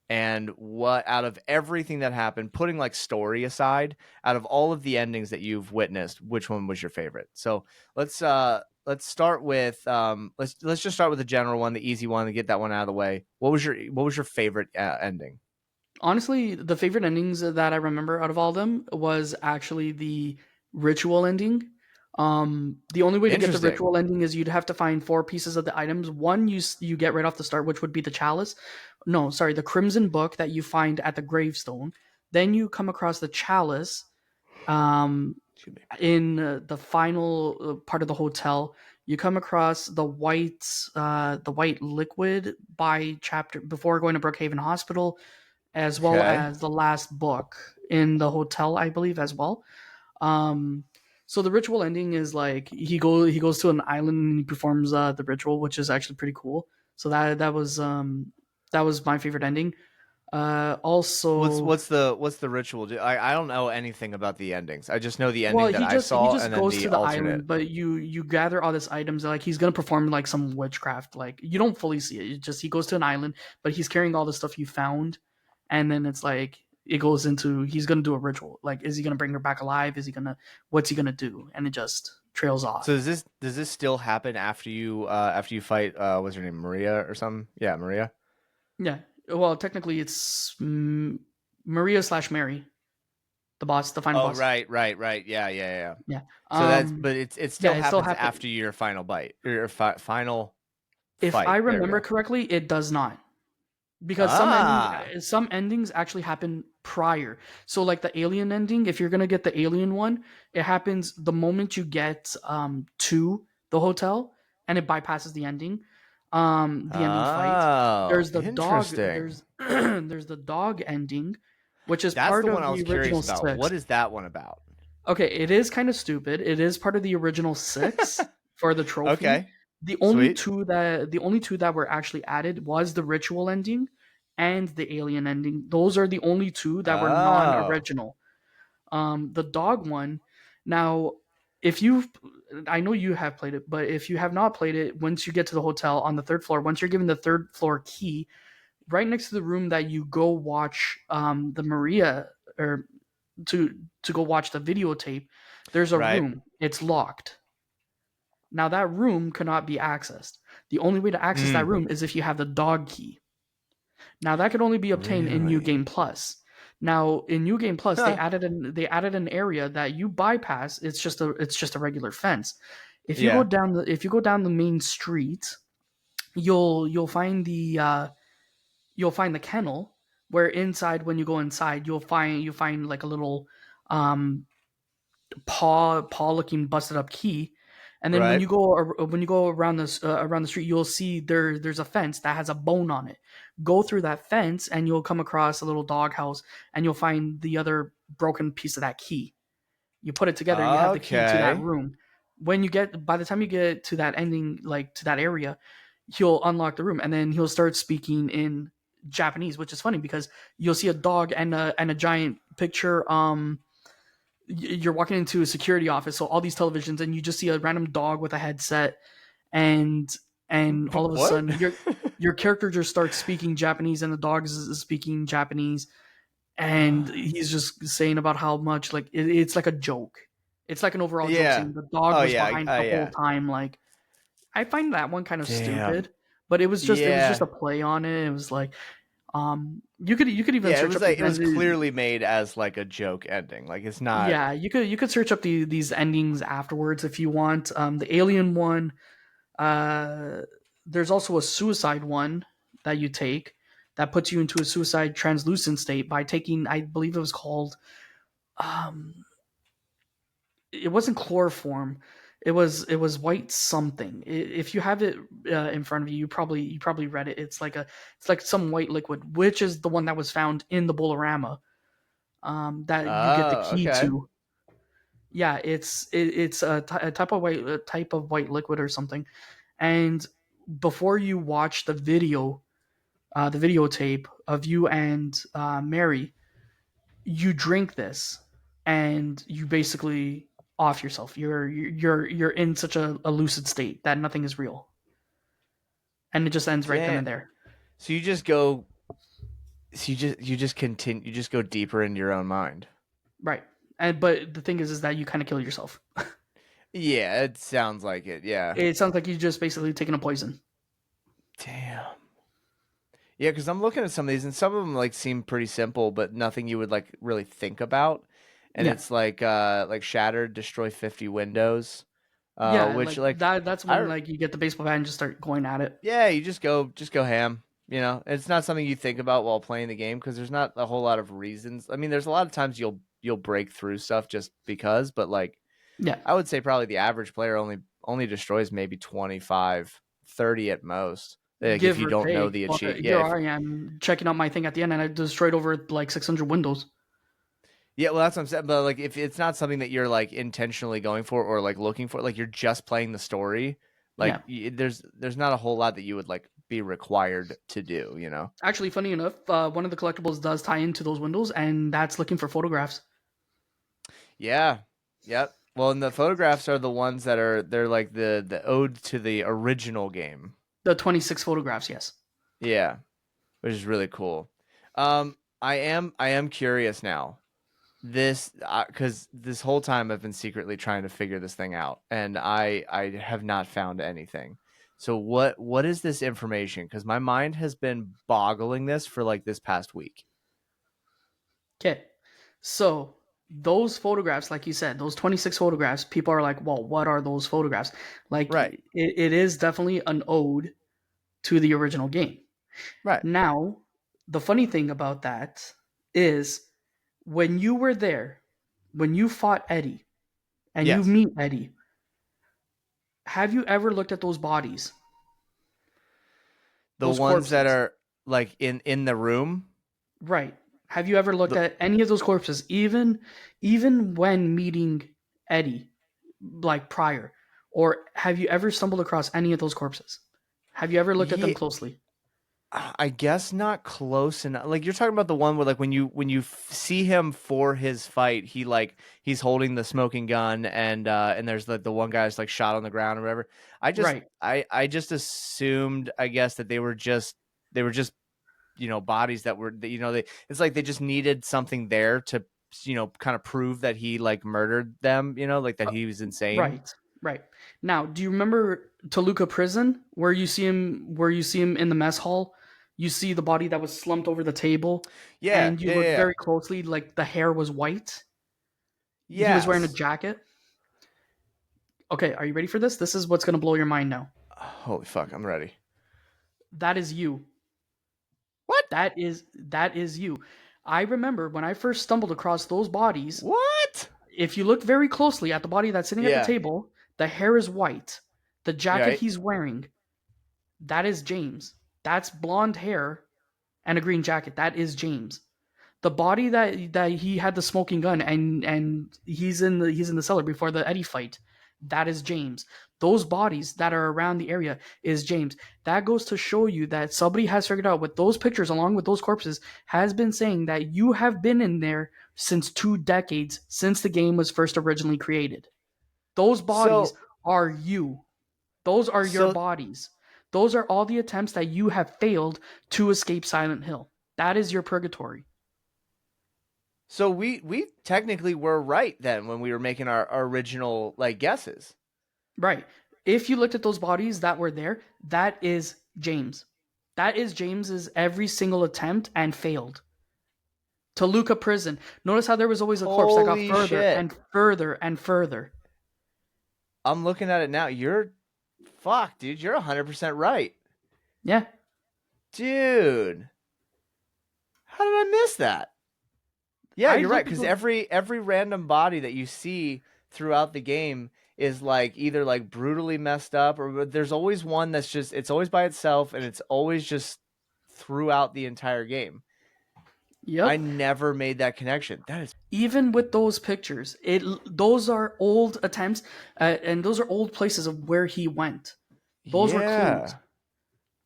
and what out of everything that happened, putting like story aside, out of all of the endings that you've witnessed, which one was your favorite? So let's start with let's just start with the general one, the easy one, to get that one out of the way. What was your favorite ending? Honestly, the favorite endings that I remember out of all of them was actually the ritual ending. The only way to get the Interesting. ritual ending is you'd have to find 4 pieces of the items. One you get right off the start, which would be the chalice. No, sorry, the crimson book that you find at the gravestone. Then you come across the chalice. Um, Excuse me. in the final part of the hotel, you come across the white liquid by chapter before going to Brookhaven Hospital, as well Okay. as the last book in the hotel, I believe, as well. Um, so the ritual ending is like he goes to an island and he performs the ritual, which is actually pretty cool. So that was my favorite ending. Also, What's the ritual? I don't know anything about the endings. I just know the well, ending that I he saw just and then goes the to the alternate. island, but you gather all these items. Like he's gonna perform like some witchcraft. Like you don't fully see it. It's just he goes to an island, but he's carrying all the stuff you found, and then it's like it goes into he's gonna do a ritual. Like is he gonna bring her back alive? Is he gonna what's he gonna do? And it just trails So off. does this still happen after you fight what's her name, Maria or something? Yeah, Maria. Yeah. Well, technically it's Maria slash Mary, the boss, the final Oh, boss. right. Yeah. Yeah. So that's Um. but it Yeah. still It still happens happened. after your final bite or your final If I fight. There we remember go. correctly, it does not. Because Ah, some endings actually happen prior. So like the alien ending, if you're gonna get the alien one, it happens the moment you get to the hotel, and it bypasses the ending fight. Oh, There's the dog. interesting. There's the dog ending, which is That's part the one of I the was original curious about. six. What is that one about? Okay, it is kind of stupid. It is part of the original six for the trophy. Okay, sweet. The only two that were actually added was the ritual ending and the alien ending. Those are the only two that were Oh, non-original. The dog one. Now, if you, I know you have played it, but if you have not played it, once you get to the hotel on the third floor, once you're given the third floor key, right next to the room that you go watch the Maria or to go watch the videotape, there's a right. room. It's locked. Now that room cannot be accessed. The only way to access that Mm, room is if you have the dog key. Now that could only be obtained in New really? Game Plus. Now in New Game Plus, Huh. they added an area that you bypass. It's just a regular fence. Yeah. If you go down the main street, you'll find you'll find the kennel, where inside, when you go inside, you find like a little um paw looking busted up key. And then Right. when you go around the street, you'll see there's a fence that has a bone on it. Go through that fence and you'll come across a little doghouse, and you'll find the other broken piece of that key. You put it together, you have the key to that Okay. room. By the time you get to that ending, like to that area, he'll unlock the room, and then he'll start speaking in Japanese, which is funny because you'll see a dog and a giant picture. You're walking into a security office, so all these televisions, and you just see a random dog with a headset, and all of a What? sudden your character just starts speaking Japanese, and the dog is speaking Japanese, and he's just saying about how much like it's like a joke. It's like an overall joke, Yeah. saying the dog Oh was yeah. behind the whole Yeah. time. Like, I find that one kind of Damn. stupid, but it was just Yeah. a play on it. It was like you could even Yeah. It search was up like these it was clearly made as like a joke ending. Like it's not. yeah, you could search up these endings afterwards if you want. The alien one, uh, there's also a suicide one that you take that puts you into a suicide translucent state by taking, I believe it was called, um, it wasn't chloroform. It was white something. If you have it in front of you, you probably read it. It's like some white liquid, which is the one that was found in the Bolorama. That you get the Oh. key Okay. to. Yeah, it's a type of white liquid or something. And before you watch the videotape of you and Mary, you drink this, and you basically off yourself. You're in such a lucid state that nothing is real, and it just ends right then Damn. and there. So you just go. So you just continue. You just go deeper into your own mind. Right. And but the thing is that you kind of kill yourself. Yeah. It sounds like it. Yeah. It sounds like you just basically taken a poison. Damn. Yeah, because I'm looking at some of these, and some of them like seem pretty simple, but nothing you would like really think about. And Yeah. it's like shattered, destroy 50 windows, Yeah, which like like that's when I like you get the baseball bat and just start going at it. yeah, you just go ham. You know, it's not something you think about while playing the game because there's not a whole lot of reasons. I mean, there's a lot of times you'll break through stuff just because, but like Yeah. I would say probably the average player only destroys maybe 25, 30 at most. Like if Give you or don't know take. the But achieve, yeah, here if I am checking out my thing at the end, and I destroyed over like 600 windows. yeah, well, that's what I'm saying. But like, if it's not something that you're like intentionally going for or like looking for, like you're just playing the story, like Yeah. there's not a whole lot that you would like be required to do. You know? Actually, funny enough, one of the collectibles does tie into those windows, and that's looking for photographs. Yeah. Yep. Well, and the photographs are the ones that are they're like the ode to the original game. The 26 photographs, yes. Yeah, which is really cool. I am curious now. This because this whole time I've been secretly trying to figure this thing out, and I have not found anything. So what is this information? Because my mind has been boggling this for like this past week. Okay. So, those photographs, like you said, those 26 photographs, people are like, well, what are those photographs? Like, Right, it is definitely an ode to the original game. right. Now, the funny thing about that is When you were there, when you fought Eddie and you Yes. meet Eddie, have you ever looked at those bodies, The those ones that corpses? are like in the room. Right. Have you ever looked The at any of those corpses, even when meeting Eddie, like prior, or have you ever stumbled across any of those corpses? Have you ever looked at them yeah, closely? I guess not close enough. Like you're talking about the one where like when you see him for his fight, he's holding the smoking gun and there's the one guy's like shot on the ground or whatever. Right. I just assumed I guess that they were just bodies that were they it's like they just needed something there to kind of prove that he like murdered them, like that Uh, he was insane. right. Right. Now, do you remember Toluca Prison where you see him in the mess hall? You see the body that was slumped over the table, Yeah, and you yeah, yeah, look yeah. very closely, like the hair was white. He was wearing a Yes. jacket. Okay, are you ready for this? This is what's going to blow your mind now. Holy fuck, I'm ready. That is you. What? That is you. I remember when I first stumbled across those bodies. What? If you look very closely at the body that's sitting at the Yeah. table, the hair is white. The Yeah. jacket Right? he's wearing, that is James. That's blonde hair and a green jacket. That is James. The body that he had the smoking gun and he's in the cellar before the Eddie fight. That is James. Those bodies that are around the area is James. That goes to show you that somebody has figured out with those pictures along with those corpses has been saying that you have been in there since 2 decades since the game was first originally created. Those bodies So are you. Those are your so bodies. Those are all the attempts that you have failed to escape Silent Hill. That is your purgatory. so we technically were right then when we were making our original like guesses. Right. If you looked at those bodies that were there, that is James. That is James's every single attempt and failed. Toluca prison. Notice how there was always a corpse that got Holy further shit. and further and further. I'm looking at it now. Fuck, dude, you're 100% right. Yeah. Dude, how did I miss that? Yeah, I you're right looked at because those. every random body that you see throughout the game is like either like brutally messed up or there's always one that's just it's always by itself and it's always just throughout the entire game. I Yep. never made that connection. That is Even with those pictures, those are old attempts, and those are old places of where he went. Those were clues. yeah,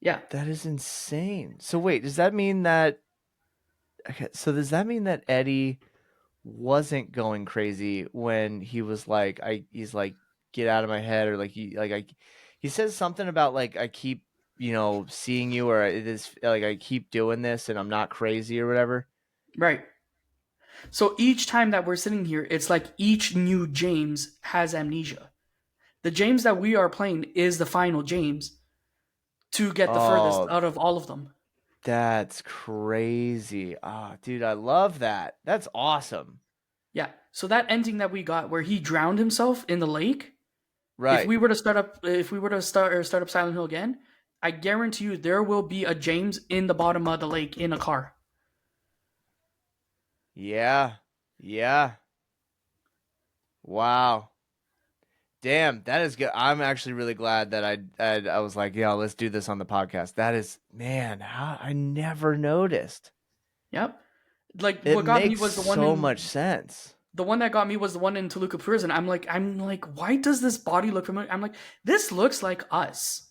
Yeah. that is insane. So wait, does that mean that okay, so does that mean that Eddie wasn't going crazy when he was like he's like get out of my head or like he says something about like I keep seeing you or it is like I keep doing this and I'm not crazy or whatever. Right. So each time that we're sitting here, it's like each new James has amnesia. The James that we are playing is the final James to get the furthest Oh, out of all of them. that's crazy. Ah, dude, I love that. That's awesome. Yeah. So that ending that we got where he drowned himself in the lake, if Right. we were to start up Silent Hill again, I guarantee you there will be a James in the bottom of the lake in a car. Yeah. Yeah. Wow. Damn, that is good. I'm actually really glad that I was like, yeah, let's do this on the podcast. That is, man, how I never noticed. Yep. Like It what got me makes was the one so much in sense. the one that got me was the one in Toluca prison. I'm like, why does this body look familiar? I'm like, this looks like us.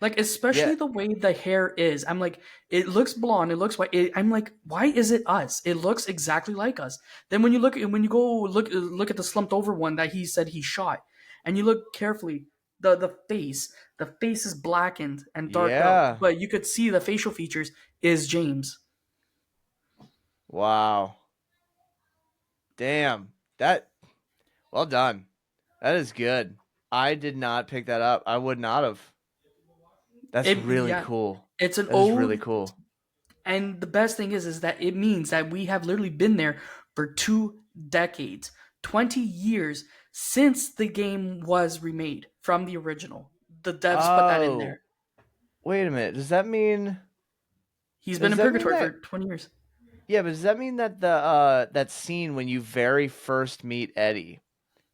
Like, Yeah, especially the way the hair is. I'm like, it looks blonde, it looks white. I'm like, why is it us? It looks exactly like us. Then when you go look at the slumped over one that he said he shot, and you look carefully, the face is blackened and darked out, yeah. but you could see the facial features is James. Wow. Damn. That well done. That is good. I did not pick that up. I would not have. That's really Yeah, cool. it's an That is really ode. cool. And the best thing is that it means that we have literally been there for 2 decades, 20 years since the game was remade from the original. The devs put that in Oh, there. wait a minute. He's been Does in that mean purgatory for that 20 years. Yeah, but does that mean that the that scene when you very first meet Eddie,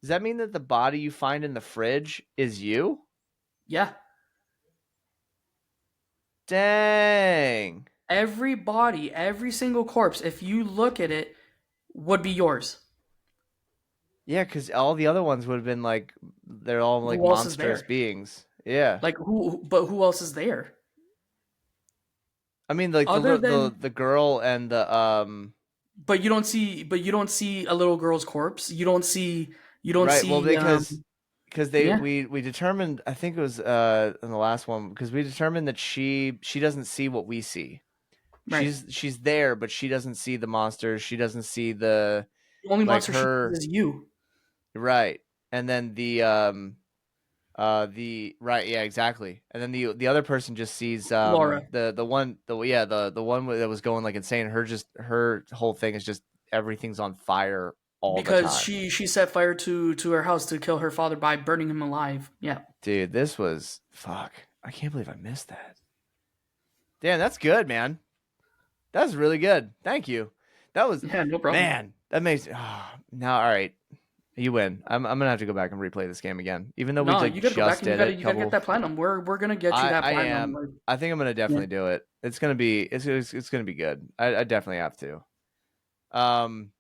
does that mean that the body you find in the fridge is you? Yeah. Dang. Every body, every single corpse, if you look at it, would be yours. Yeah, because all the other ones would have been like they're all like Who else is monstrous there? beings. Yeah. Like but who else is there? I mean like Other than the girl and the but you don't see a little girl's corpse. You don't right, well see because they yeah, we determined I think it was in the last one because we determined that she doesn't see what we see. right. She's there, but she doesn't see the monsters. She doesn't see the The only like monster she sees her is you, right. And then the right, yeah, exactly. And then the other person just sees Laura, the one the yeah the one that was going like insane. Her whole thing is just everything's on fire all the because time. she set fire to her house to kill her father by burning him alive. Yeah. Dude, this was fuck. I can't believe I missed that. Damn, that's good, man. That's really good. Thank you. That was Yeah, no problem. man. That makes now all right. You win. I'm gonna have to go back and replay this game again, even though we No, like you gotta go back just and did it. you gotta get Couple. that platinum. We're gonna get you that I platinum. am. Like, I think I'm gonna yeah. definitely do it. It's gonna be it's gonna be good. I definitely have to. Um.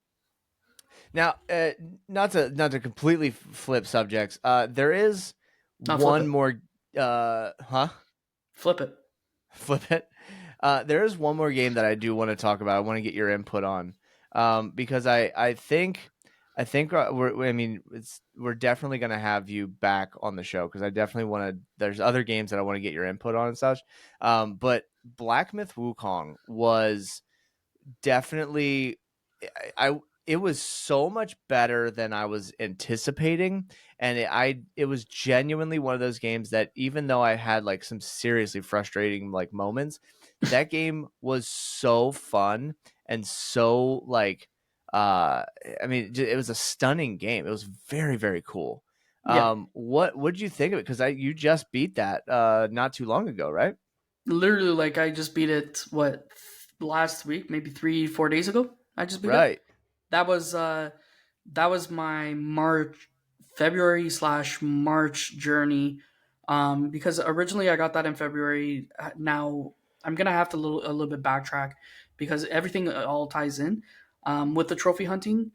Now, not to completely flip subjects. There is No, flip one it. more. Huh? Flip it. Flip it. There is one more game that I do want to talk about. I want to get your input on, because I think I mean we're definitely gonna have you back on the show because I definitely want to. There's other games that I want to get your input on and such. But Black Myth Wukong was definitely I it was so much better than I was anticipating, and it was genuinely one of those games that even though I had like some seriously frustrating like moments, that game was so fun and so like I mean it was a stunning game. It was very very cool. Yeah. What did you think of it? Because I you just beat that not too long ago, right? Literally, like I just beat it. What last week? Maybe 3 4 days ago. I just beat it. Right, That was my March, February slash March journey. Because originally I got that in February. Now I'm gonna have to a little bit backtrack because everything all ties in. With the trophy hunting,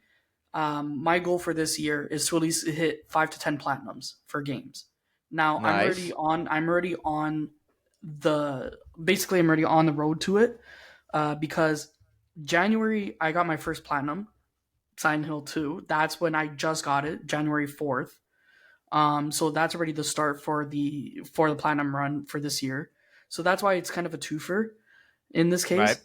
my goal for this year is to at least hit 5 to 10 platinums for games. Now nice, I'm already on basically I'm already on the road to it, because January I got my first platinum, Silent Hill 2. That's when I just got it, January 4th. So that's already the start for the platinum run for this year. So that's why it's kind of a twofer in this right. case.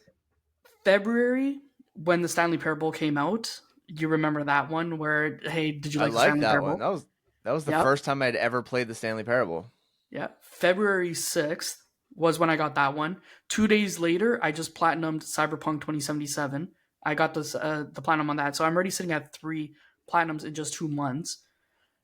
February, when the Stanley Parable came out, you remember that one where, hey, did you I like the like Stanley that one. Parable? That was the Yep. first time I'd ever played the Stanley Parable. Yeah. February 6th was when I got that one. 2 days later, I just platinumed Cyberpunk 2077. I got the platinum on that. So I'm already sitting at 3 platinums in just 2 months.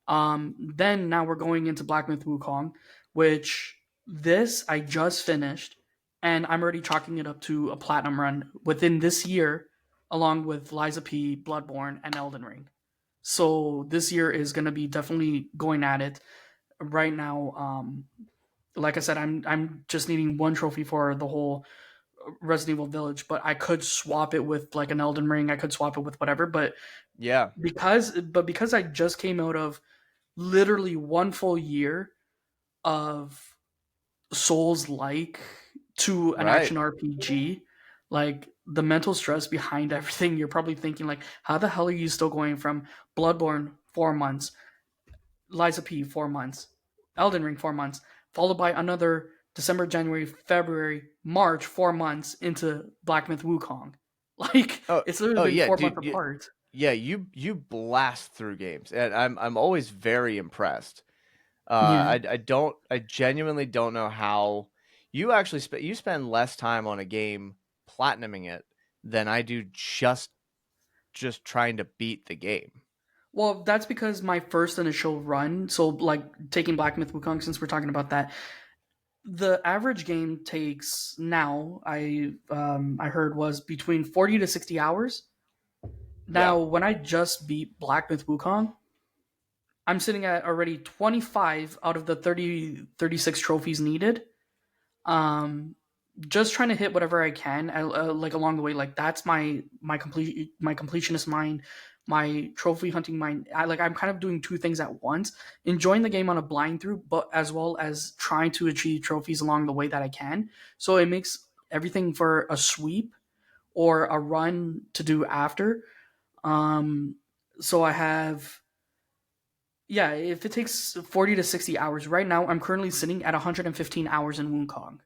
Then now we're going into Black Myth Wukong, which this I just finished, and I'm already chalking it up to a platinum run within this year, along with Liza P, Bloodborne, and Elden Ring. So this year is going to be definitely going at it. Right now, like I said, I'm just needing one trophy for the whole Resident Evil Village, but I could swap it with like an Elden Ring. I could swap it with whatever, but Yeah, because I just came out of literally one full year of Souls like to an right. action RPG, like the mental stress behind everything, you're probably thinking like, how the hell are you still going from Bloodborne 4 months, Liza P 4 months, Elden Ring 4 months, followed by another December, January, February, March 4 months into Black Myth Wukong. Like Oh, it's literally oh been yeah, 4 months dude. apart. Yeah, you blast through games, and I'm always very impressed. Yeah. I genuinely don't know how you actually you spend less time on a game platinuming it than I do just trying to beat the game. Well, that's because my first initial run, so like taking Black Myth Wukong, since we're talking about that, The average game takes now I heard was between 40 to 60 hours. Yeah. Now, when I just beat Black Myth Wukong, I'm sitting at already 25 out of the 36 trophies needed. Um, just trying to hit whatever I can, like along the way. Like that's my completionist mind, my trophy hunting mind. I'm kind of doing two things at once, enjoying the game on a blind through, but as well as trying to achieve trophies along the way that I can. So it makes everything for a sweep or a run to do after. Um, so I have, yeah, if it takes 40 to 60 hours, right now I'm currently sitting at 115 hours in Wukong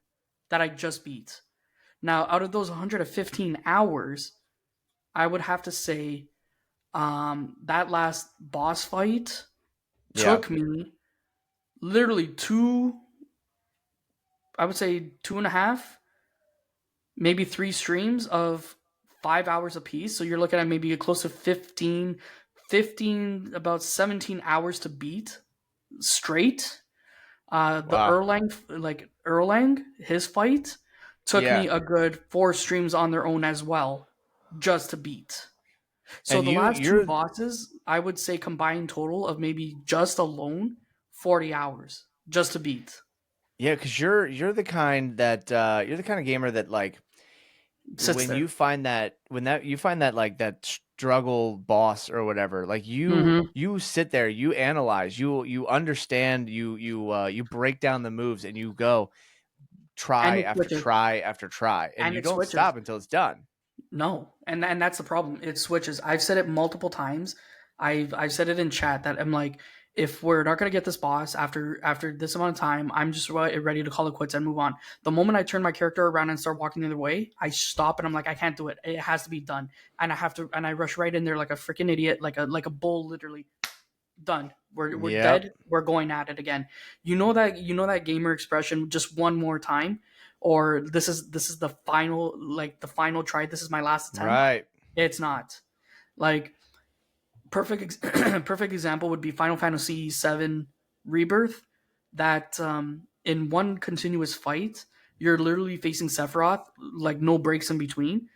that I just beat. Now, out of those 115 hours, I would have to say that last boss fight Yeah. took me literally two, I would say 2.5, maybe 3 streams of 5 hours apiece. So you're looking at maybe close to 15, about 17 hours to beat straight. The Wow. Erlang, his fight took Yeah. me a good 4 streams on their own as well, just to beat. So And the last two you're bosses, I would say combined total of maybe just alone 40 hours just to beat. yeah, because you're the kind that you're the kind of gamer that like Sits there. when that you find that like that struggle boss or whatever, like Mm-hmm. you sit there, you analyze, you understand, you break down the moves and you go And try it after switches. try after try and And you it don't switches. stop until it's done. No, and that's the problem. It switches. I've said it multiple times. I've said it in chat that I'm like, if we're not gonna get this boss after this amount of time, I'm just ready to call it quits and move on. The moment I turn my character around and start walking the other way, I stop and I'm like, I can't do it. It has to be done, and I rush right in there like a freaking idiot, like a bull, literally. Done. We're Yep. dead. We're going at it again. You know that gamer expression, just one more time, or this is the final, like the final try. This is my last attempt. Right. It's not. Like perfect example would be Final Fantasy VII Rebirth. That in one continuous fight, you're literally facing Sephiroth, like no breaks in between.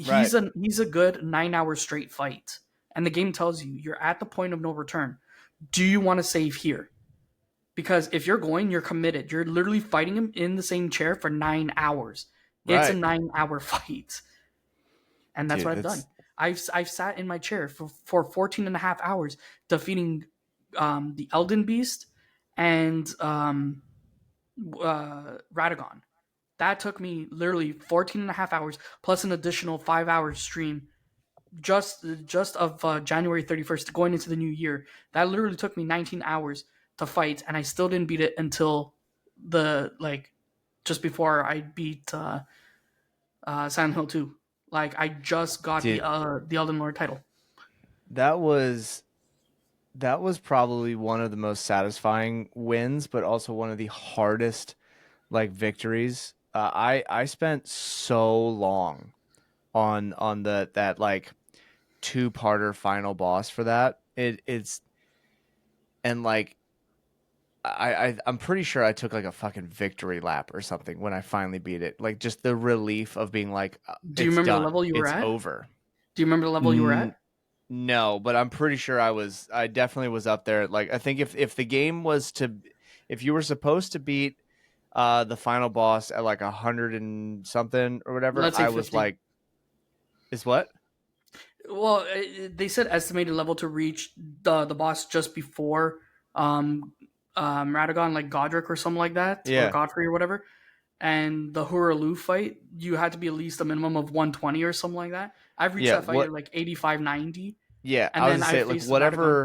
Right. He's a good 9 hour straight fight, and the game tells you you're at the point of no return. Do you want to save here? Because if you're going, you're committed. You're literally fighting him in the same chair for 9 hours. It's a Right. 9 hour fight. And that's Dude, what I've that's done. I've sat in my chair for 14 and a half hours defeating the Elden Beast and Radagon. That took me literally 14 and a half hours plus an additional 5 hours stream just of January 31st going into the new year. That literally took me 19 hours to fight, and I still didn't beat it until the just before I beat Silent Hill 2. Like I just got dude, the Elden Lord title. that was that was probably one of the most satisfying wins, but also one of the hardest like victories. I spent so long on the that like two-parter final boss for that. It's and like I'm pretty sure I took like a fucking victory lap or something when I finally beat it. Like just the relief of being like, Do you it's remember the done, level you were it's at? over. Do you remember the level you were N- at? no, but I'm pretty sure I definitely was up there. Like I think if the game was to, if you were supposed to beat the final boss at like 100 and something or whatever, Let's say I was 50. like, is what? Well, they said estimated level to reach the boss just before um Radagon, like Godric or something like that, or Yeah, Godfrey or whatever. And the Huralu fight, you had to be at least a minimum of 120 or something like that. I've reached yeah. that fight What? at like 85, 90, Yeah, and I was then to I say like faced Radagon.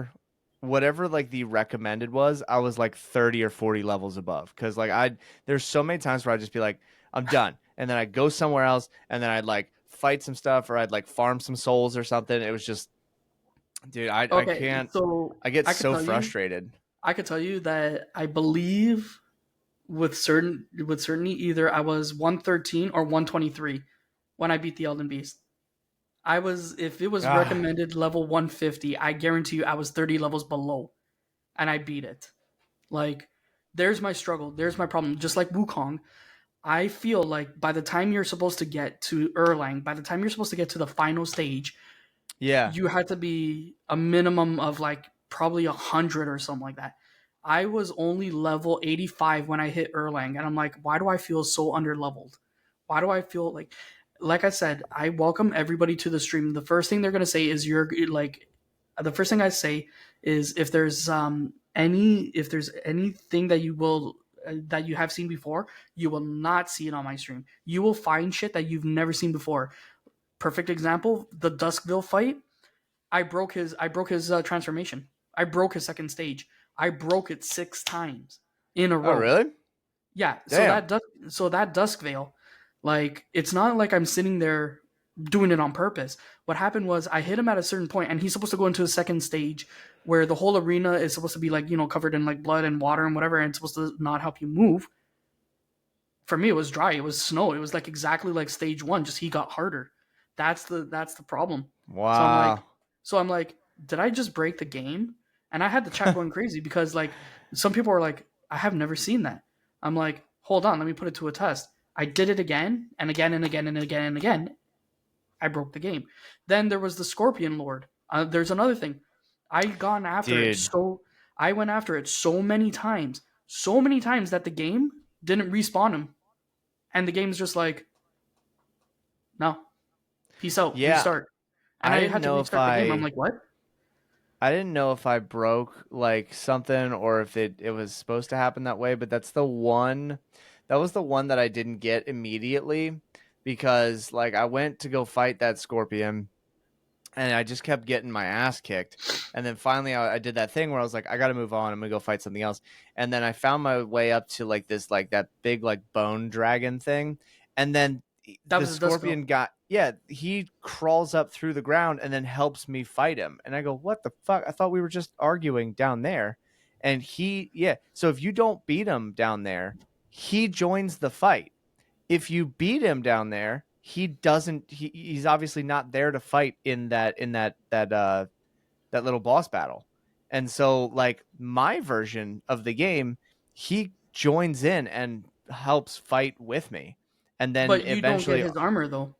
whatever like the recommended was, I was like 30 or 40 levels above because like I there's so many times where I'd just be like, I'm done, and then I'd go somewhere else, and then I'd like fight some stuff or I'd like farm some souls or something. It was just, dude, I Okay, can't. so I get I could so tell you, frustrated. I could tell you that I believe with certainty either I was 113 or 123 when I beat the Elden Beast. I was if it was Ah, recommended level 150, I guarantee you I was 30 levels below and I beat it. Like there's my struggle. There's my problem. Just like Wukong, I feel like by the time you're supposed to get to Erlang, by the time you're supposed to get to the final stage, Yeah. you had to be a minimum of like probably 100 or something like that. I was only level 85 when I hit Erlang, and I'm like, why do I feel so underleveled? Why do I feel like I said, I welcome everybody to the stream. The first thing they're gonna say is you're like, the first thing I say is if there's anything that you will that you have seen before, you will not see it on my stream. You will find shit that you've never seen before. Perfect example: the Duskville fight. I broke his transformation. I broke his second stage. I broke it 6 times in a Oh, row. really? Yeah, Damn. so that Dusk Veil, like it's not like I'm sitting there doing it on purpose. What happened was I hit him at a certain point, and he's supposed to go into a second stage where the whole arena is supposed to be like covered in like blood and water and whatever, and it's supposed to not help you move. For me, it was dry. It was snow. It was like exactly like stage one. Just he got harder. That's the problem. So I'm like, Wow. so I'm like, did I just break the game? And I had the chat going crazy because like some people are like, I have never seen that. I'm like, hold on, let me put it to a test. I did it again and again and again and again and again. I broke the game. Then there was the Scorpion Lord. There's another thing. I gone after it Dude. so I went after it so many times that the game didn't respawn him, and the game's just like, no, peace out, Yeah. restart, and I I didn't had to know if restart the game. I'm I like, what? I didn't know if I broke like something or if it was supposed to happen that way, but that was the one that I didn't get immediately because like I went to go fight that scorpion and I just kept getting my ass kicked. And then finally, I did that thing where I was like, I got to move on. I'm gonna go fight something else. And then I found my way up to like this, like that big like bone dragon thing. And then That the was the Duskville. scorpion he crawls up through the ground and then helps me fight him. And I go, what the fuck? I thought we were just arguing down there. And so if you don't beat him down there, he joins the fight. If you beat him down there, he doesn't. He's obviously not there to fight in that little boss battle. And so, like my version of the game, he joins in and helps fight with me, and then But you don't get eventually, his armor though.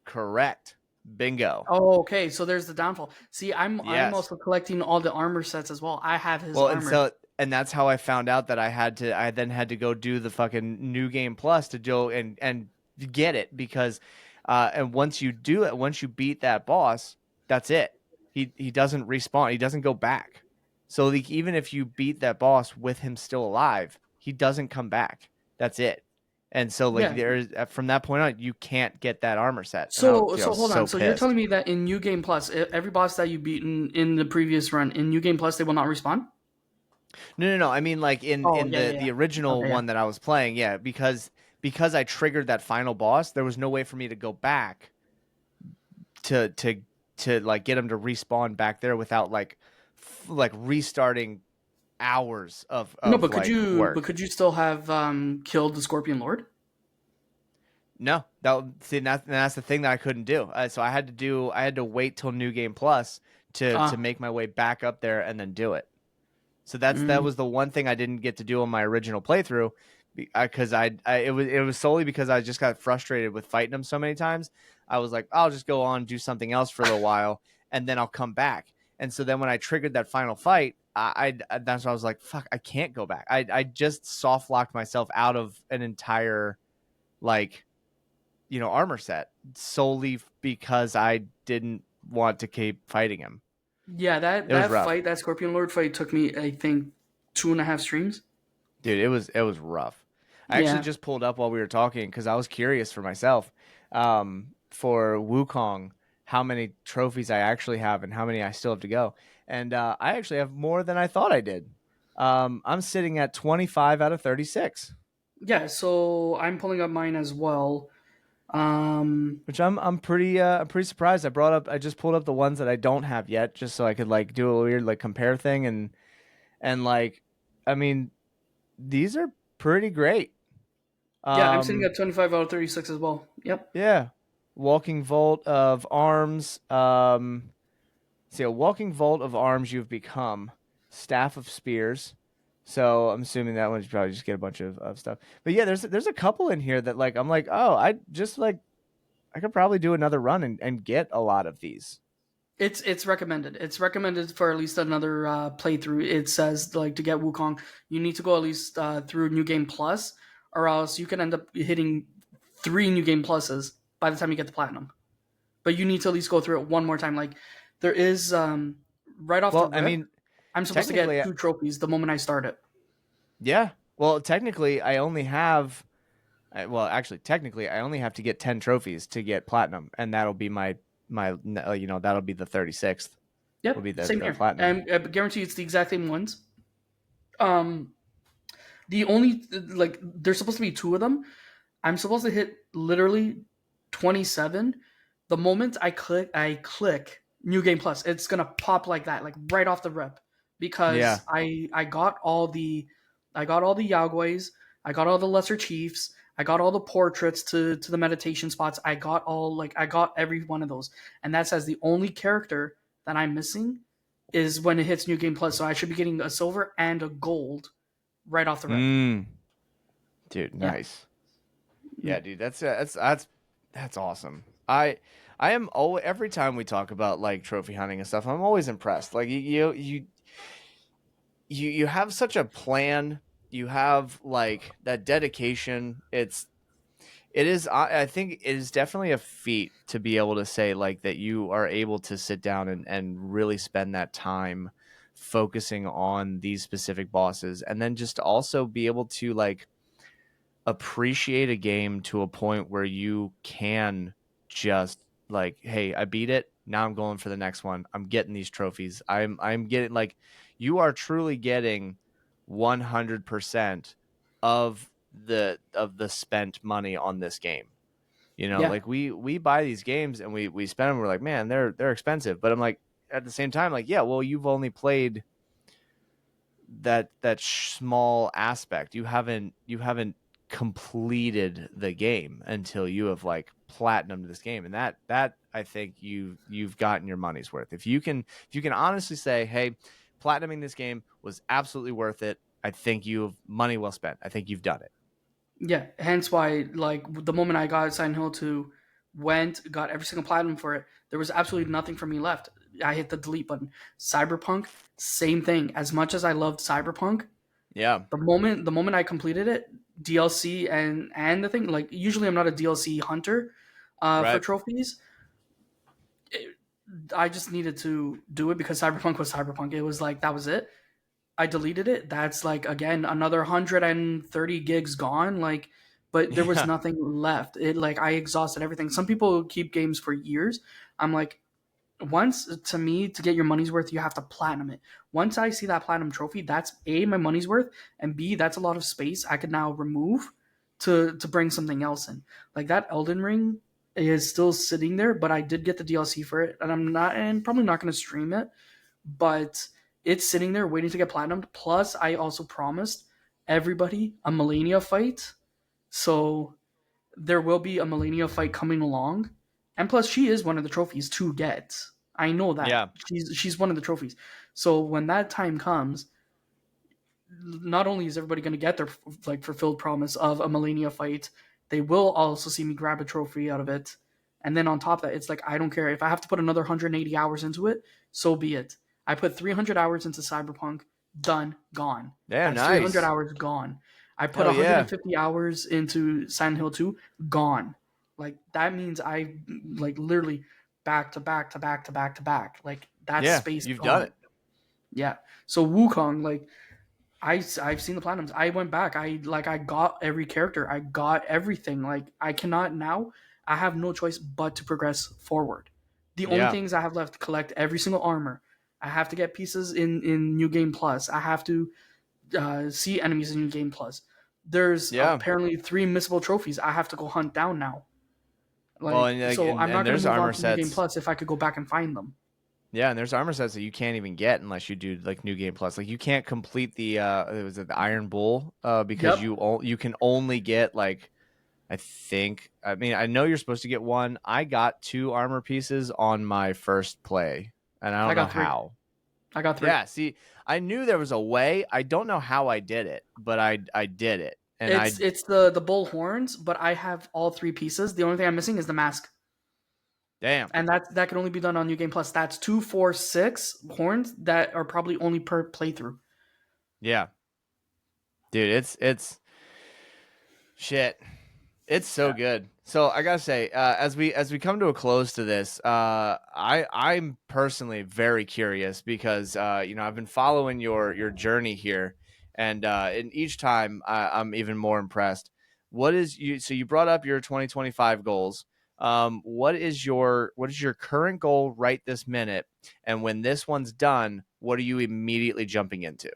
correct, bingo, Oh, okay. So there's the downfall. See, I'm yes. also collecting all the armor sets as well. I have his Well, and armor. so and that's how I found out that I then had to go do the fucking new game plus to do and get it because and once you do it, once you beat that boss, that's it. He doesn't respawn. He doesn't go back. So like, even if you beat that boss with him still alive, he doesn't come back. That's it. And so like Yeah. there's from that point on, you can't get that armor set. And I So was hold on. so So you're pissed. telling me that in New Game Plus, every boss that you beat in the previous run in New Game Plus, they will not respawn? No, no, no. I mean, like Oh in yeah, yeah, the yeah. original Okay, yeah. one that I was playing, yeah, because I triggered that final boss, there was no way for me to go back to to to like get him to respawn back there without like restarting hours No, of like but work. could you still have killed the Scorpion Lord? No, that's the thing that I couldn't do. So I had to wait till New Game Plus to Ah, make my way back up there and then do it. So that mm, was the one thing I didn't get to do on my original playthrough because it was solely because I just got frustrated with fighting them so many times. I was like, I'll just go on and do something else for a little while and then I'll come back. And so then when I triggered that final fight, that's when I was like, fuck, I can't go back. I just soft locked myself out of an entire like armor set solely because I didn't want to keep fighting him. yeah. That It was that rough. fight, that Scorpion Lord fight, took me I think 2.5 streams. Dude, it was rough. I actually Yeah, just pulled up while we were talking because I was curious for myself, for Wukong, how many trophies I actually have and how many I still have to go. And I actually have more than I thought I did. I'm sitting at 25 out of 36, yeah. So I'm pulling up mine as well. which I'm pretty surprised. I just pulled up the ones that I don't have yet, just so I could like do a weird like compare thing and like, I mean, these are pretty great. Yeah, I'm sitting Um, at 25 out of 36 as well. Yep. Yeah. Walking vault of arms. See, a walking vault of arms you've become. Staff of spears. So I'm assuming that one's probably just get a bunch of stuff. But yeah, there's a couple in here that like I'm like, oh, I just like I could probably do another run and get a lot of these. It's recommended. It's recommended for at least another playthrough. It says like to get Wukong, you need to go at least through New Game Plus, or else you can end up hitting 3 New Game Pluses by the time you get the platinum. But you need to at least go through it one more time. Like there is right off the Well, I rip, mean, I'm supposed to get technically, 2 trophies the moment I start it. yeah. Well, technically, I only have. Well, actually, technically, I only have to get 10 trophies to get platinum, and that'll be my that'll be the 36th. Will Yep, be the same here. platinum. And I guarantee it's the exact same ones. Um, the only like there's supposed to be 2 of them. I'm supposed to hit literally 27. The moment I click New Game Plus, it's gonna pop like that, like right off the rip, Yeah. because I got all the Yaguais, I got all the Lesser Chiefs, I got all the portraits to the meditation spots. I got every one of those, and that says the only character that I'm missing is when it hits New Game Plus. So I should be getting a silver and a gold right off the rip. Mm. Dude, Yeah. nice. Yeah, dude, that's awesome. I am always every time we talk about like trophy hunting and stuff, I'm always impressed. Like you have such a plan. You have like that dedication. It is I think it is definitely a feat to be able to say like that you are able to sit down and really spend that time focusing on these specific bosses and then just to also be able to like appreciate a game to a point where you can just like, hey, I beat it. Now I'm going for the next one. I'm getting these trophies. I'm getting like you are truly getting 100% of the spent money on this game. You know, Yeah. like we buy these games and we spend them. We're like, man, they're expensive. But I'm like, at the same time, like, yeah, well, you've only played that small aspect. You haven't completed the game until you have like platinumed this game, and that I think you've gotten your money's worth. If you can honestly say, hey, platinuming this game was absolutely worth it. I think you've money well spent. I think you've done it. Yeah, hence why, like, the moment I got Silent Hill 2, got every single platinum for it, there was absolutely nothing for me left. I hit the delete button. Cyberpunk, same thing. As much as I loved Cyberpunk, Yeah. the moment I completed it, DLC and the thing, like, usually I'm not a DLC hunter for Right. trophies. It, I just needed to do it because Cyberpunk was Cyberpunk. It was like, that was it. I deleted it. That's like again another 130 gigs gone. Like, but there was Yeah. nothing left. It like I exhausted everything. Some people keep games for years. I'm like, once to me to get your money's worth, you have to platinum it. Once I see that platinum trophy, that's A, my money's worth, and B, that's a lot of space I could now remove to bring something else in. Like that Elden Ring is still sitting there, but I did get the DLC for it, and I'm probably not going to stream it, but it's sitting there waiting to get platinumed. Plus, I also promised everybody a Melania fight, so there will be a Melania fight coming along. And plus, she is one of the trophies to get. I know that Yeah. she's one of the trophies. So when that time comes, not only is everybody going to get their like fulfilled promise of a Melania fight, they will also see me grab a trophy out of it. And then on top of that, it's like I don't care if I have to put another 180 hours into it, so be it. I put 300 hours into Cyberpunk, done, gone. Yeah. That's 300 Nice. hours gone. I put Hell yeah. 150 hours into Silent Hill 2, gone. Like that means I like literally back to back to back to back to back. Like that Yeah. space You've done gone. it. Yeah. So Wukong, like I've seen the platinums. I went back. I got every character. I got everything. Like I cannot now. I have no choice but to progress forward. The only Yeah. things I have left to collect every single armor. I have to get pieces in New Game Plus. I have to see enemies in New Game Plus. There's Yeah. apparently 3 missable trophies I have to go hunt down now. Well, Like so, I'm not and gonna there's move on armor to New Game sets. Plus if I could go back and find them. Yeah, and there's armor sets that you can't even get unless you do like New Game Plus. Like you can't complete the was it the Iron Bull because Yep, you can only get like I mean I know you're supposed to get one. I got two armor pieces on my first play, and I I don't know got 3. how. I got three. Yeah, see, I knew there was a way. I don't know how I did it, but I did it. And It's the bull horns, but I have all three pieces. The only thing I'm missing is the mask, damn. and that can only be done on New Game Plus. That's 2, 4, 6 horns that are probably only per playthrough. Yeah. Dude, it's shit. It's so Yeah. good. So I gotta say, as we come to a close to this, I'm personally very curious because I've been following your journey here, and each time I'm even more impressed. What is you? So you brought up your 2025 goals. What is your current goal right this minute? And when this one's done, what are you immediately jumping into?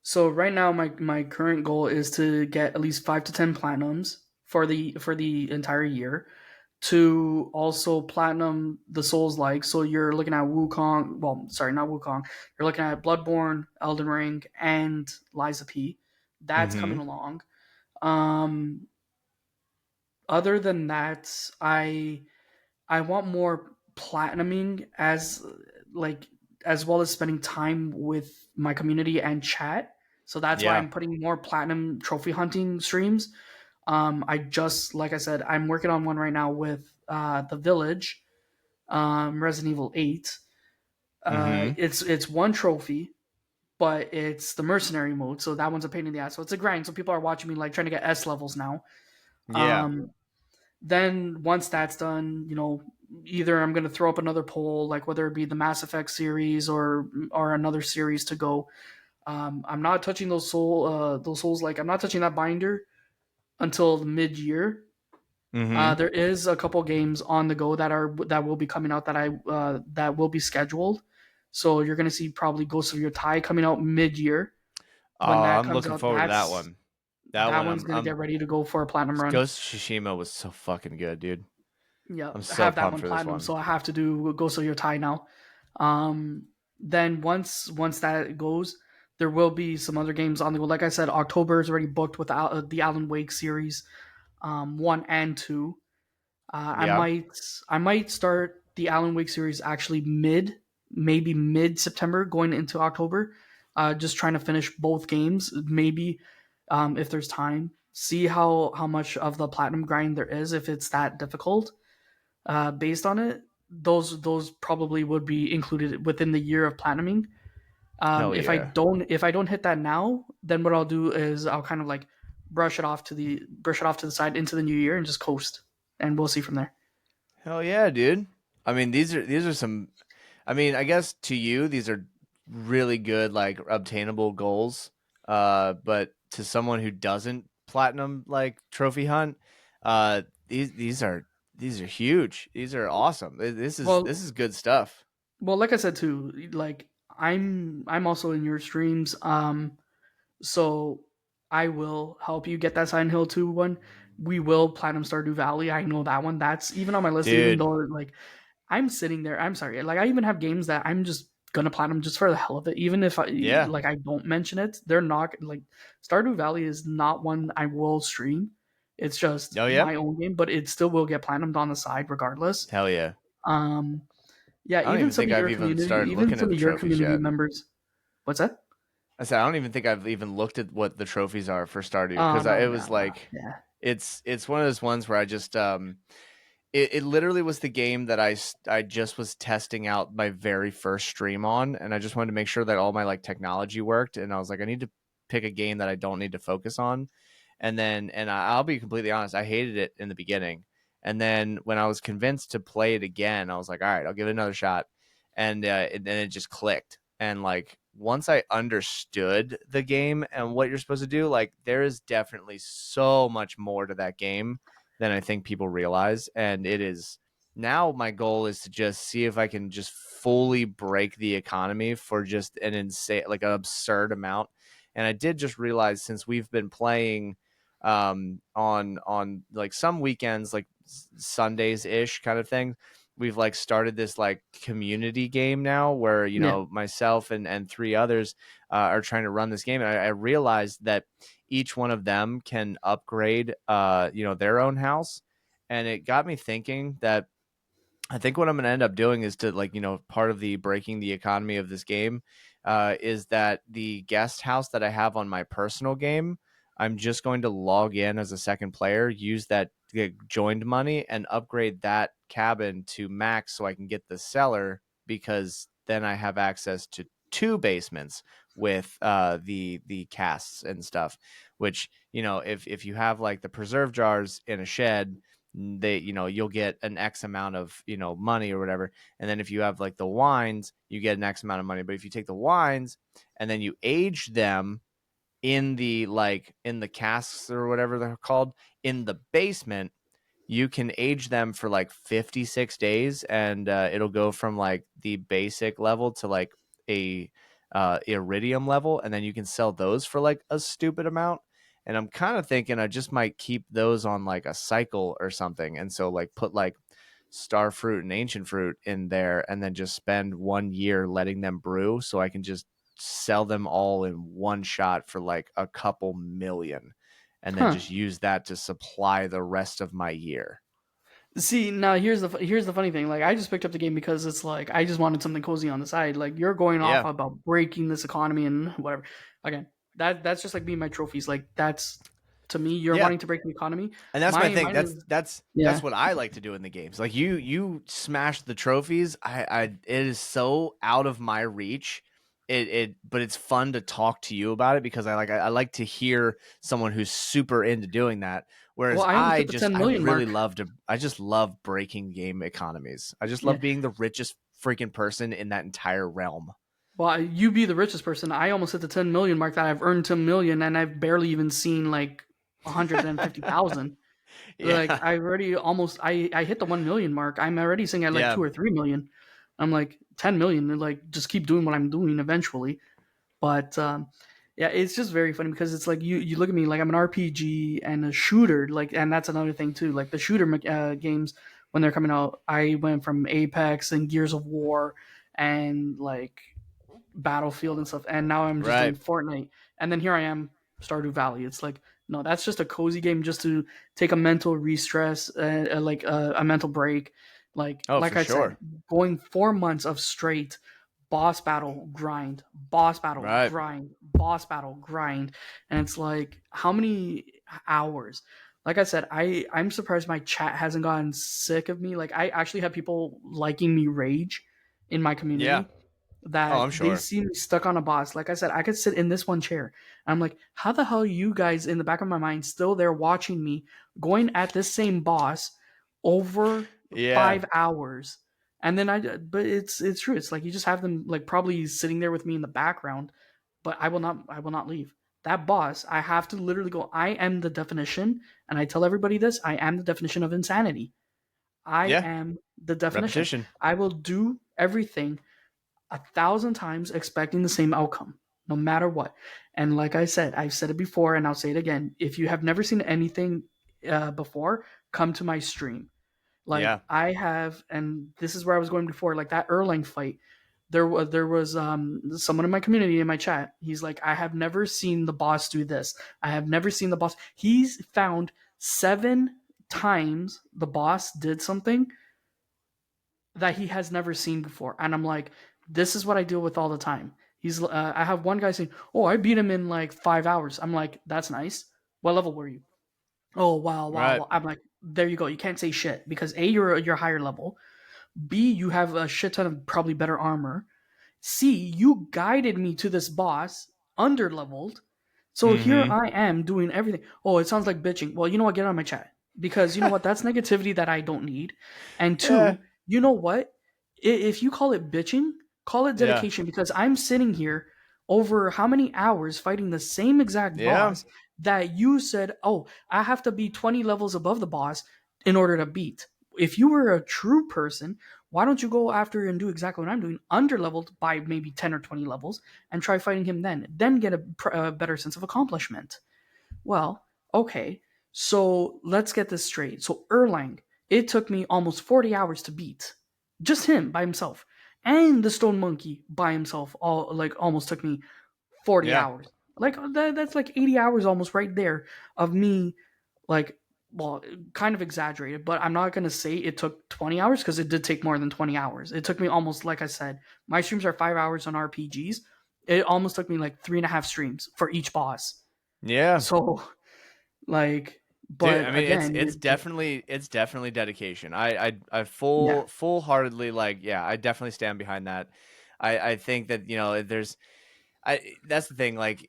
So right now, my current goal is to get at least 5 to 10 platinums for the entire year. To also platinum the Souls like. So you're looking at Wukong. Well, sorry, not Wukong. You're looking at Bloodborne, Elden Ring, and Liza P. That's coming Mm-hmm. along. Um, Other than that, I want more platinuming like as well as spending time with my community and chat. So that's why Yeah. I'm putting more platinum trophy hunting streams. I just like I said, I'm working on one right now with the Village, Resident Evil 8. Mm-hmm. It's one trophy, but it's the mercenary mode, so that one's a pain in the ass. So it's a grind. So people are watching me like trying to get S levels now. Yeah. Um, then once that's done, either I'm gonna throw up another poll, like whether it be the Mass Effect series or another series to go. I'm not touching those souls, like I'm not touching that binder until mid year. Mm-hmm. There is a couple games on the go that will be coming out that will be scheduled. So you're gonna see probably Ghost of Your Tai coming out mid year. When that I'm comes looking out, forward to that one. That that one, one's gonna I'm get ready to go for a platinum run. Ghost of Tsushima was so fucking good, dude. Yeah, I'm I so have that pumped one for this platinum, one. so I have to do Ghost of Your Tai now. Then once that goes, there will be some other games on the go. Like I said, October is already booked with the Alan Wake series, 1 and 2. I Yeah. might I might start the Alan Wake series actually maybe mid September going into October. Just trying to finish both games. Maybe if there's time, see how much of the platinum grind there is. If it's that difficult, based on it, those probably would be included within the year of platinuming. Hell yeah. If I don't hit that now, then what I'll do is I'll kind of like brush it off to the side into the new year and just coast, and we'll see from there. Hell yeah, dude. I mean, these are some I mean, I guess to you these are really good like obtainable goals. But to someone who doesn't platinum like trophy hunt, these are huge. These are awesome. This is Well, this is good stuff. like I said too, like I'm also in your streams. So I will help you get that Silent Hill 2 one. We will platinum Stardew Valley. I know that one. That's even on my list, even Dude. though like I'm sitting there. I'm sorry. Like I even have games that I'm just gonna platinum just for the hell of it. Even if Yeah. I don't mention it, they're not like Stardew Valley is not one I will stream. It's just Oh yeah. my own game, but it still will get platinumed on the side regardless. Hell yeah. Um, yeah, I don't even think I've even started looking at the trophies yet. members. What's that? I said I don't even think I've even looked at what the trophies are for Stardew Oh because no, it yeah, was no, like yeah. it's one of those ones where I just it literally was the game that I just was testing out my very first stream on, and I just wanted to make sure that all my like technology worked, and I was like I need to pick a game that I don't need to focus on, I'll be completely honest, I hated it in the beginning, and then when I was convinced to play it again, I was like all right, I'll give it another shot, and then it just clicked, and like once I understood the game and what you're supposed to do, like there is definitely so much more to that game than I think people realize. And it is now my goal is to just see if I can just fully break the economy for just an insane, like an absurd amount. And I did just realize since we've been playing on like some weekends, like Sundays ish kind of thing, we've like started this like community game now where Yeah. myself and three others are trying to run this game, and I realized that each one of them can upgrade their own house, and it got me thinking that I think what I'm going to end up doing is to like, part of the breaking the economy of this game is that the guest house that I have on my personal game, I'm just going to log in as a second player, use that joined money and upgrade that cabin to max so I can get the cellar because then I have access to two basements with the casts and stuff, which, if you have like the preserve jars in a shed, you'll get an X amount of money or whatever, and then if you have like the wines you get an X amount of money. But if you take the wines and then you age them in the casks or whatever they're called in the basement, you can age them for like 56 days, and it'll go from like the basic level to like a iridium level, and then you can sell those for like a stupid amount. And I'm kind of thinking I just might keep those on like a cycle or something, and so like put like star fruit and ancient fruit in there, and then just spend 1 year letting them brew so I can just sell them all in one shot for like a couple million, and then Huh. just use that to supply the rest of my year. See, now here's the funny thing. Like, I just picked up the game because it's like I just wanted something cozy on the side. Like, you're going off Yeah. about breaking this economy and whatever. Again, that's just like being my trophies. Like, that's to me, you're Yeah. wanting to break the economy. And that's my My thing. mine That's is that's that's yeah. what I like to do in the games. Like you smash the trophies. I it is so out of my reach. But it's fun to talk to you about it because I like to hear someone who's super into doing that. Well, Whereas I almost hit the 10 I million really mark. love to I just love breaking game economies. I just Yeah. love being the richest freaking person in that entire realm. Well, you be the richest person. I almost hit the 10 million mark that I've earned 10 million, and I've barely even seen like 150,000. Like, Yeah. I already almost I hit the 1 million mark. I'm already sitting at like Yeah. 2 or 3 million. I'm like 10 million. And like, just keep doing what I'm doing eventually. But yeah, it's just very funny because it's like you look at me like I'm an RPG and a shooter. Like, and that's another thing too. Like the shooter games when they're coming out, I went from Apex and Gears of War and like Battlefield and stuff, and now I'm just doing Right. Fortnite. And then here I am, Stardew Valley. It's like, no, that's just a cozy game just to take a mental re-stress, like a mental break. Oh, Like for I said, sure. going 4 months of straight boss battle Right. grind, boss battle grind, and it's like how many hours? Like I said, I'm surprised my chat hasn't gotten sick of me. Like I actually have people liking me rage in my Yeah. community Oh, that I'm they sure. see me stuck on a boss. Like I said, I could sit in this one chair. I'm like, how the hell are you guys in the back of my mind still there watching me going at this same boss over Yeah. 5 hours? And then but it's true. It's like you just have them like probably sitting there with me in the background, but I will not leave. That boss, I have to literally go. I am the definition, and I tell everybody this. I am the definition of insanity. I Yeah. am the definition. Repetition. I will do everything 1,000 times expecting the same outcome, no matter what. And like I said, I've said it before and I'll say it again. If you have never seen anything before, come to my stream. Like Yeah. I have, and this is where I was going before, like that Erlang fight. There was someone in my community in my chat. He's like, I have never seen the boss do this. I have never seen the boss. He's found 7 times the boss did something that he has never seen before. And I'm like, this is what I deal with all the time. I have one guy saying, "Oh, I beat him in like 5 hours." I'm like, that's nice. What level were you? Oh, wow, wow, Right. wow. I'm like, there you go. You can't say shit because A, you're higher level. B, you have a shit ton of probably better armor. C, you guided me to this boss under leveled. So here Mm-hmm. I am doing everything. Oh, it sounds like bitching. Well, you know what? Get on my chat. Because you know what? That's negativity that I don't need. And Yeah. two, you know what? If you call it bitching, call it Yeah. dedication because I'm sitting here over how many hours fighting the same exact Yeah. boss that you said, oh, I have to be 20 levels above the boss in order to beat. If you were a true person, why don't you go after and do exactly what I'm doing, underleveled by maybe 10 or 20 levels, and try fighting him then get a better sense of accomplishment? Well, okay, so let's get this straight. So Erlang, it took me almost 40 hours to beat. Just him by himself. And the Stone Monkey by himself all like almost took me 40 Yeah. hours. Like that's like 80 hours almost right there of me like well, kind of exaggerated, but I'm not going to say it took 20 hours because it did take more than 20 hours. It took me almost, like I said, my streams are 5 hours on RPGs. It almost took me like 3.5 streams for each boss. Yeah. So, like, Dude, but I mean again, it's definitely dedication. I yeah. full heartedly like, yeah, I definitely stand behind that. I think that, you know, there's I that's the thing, like,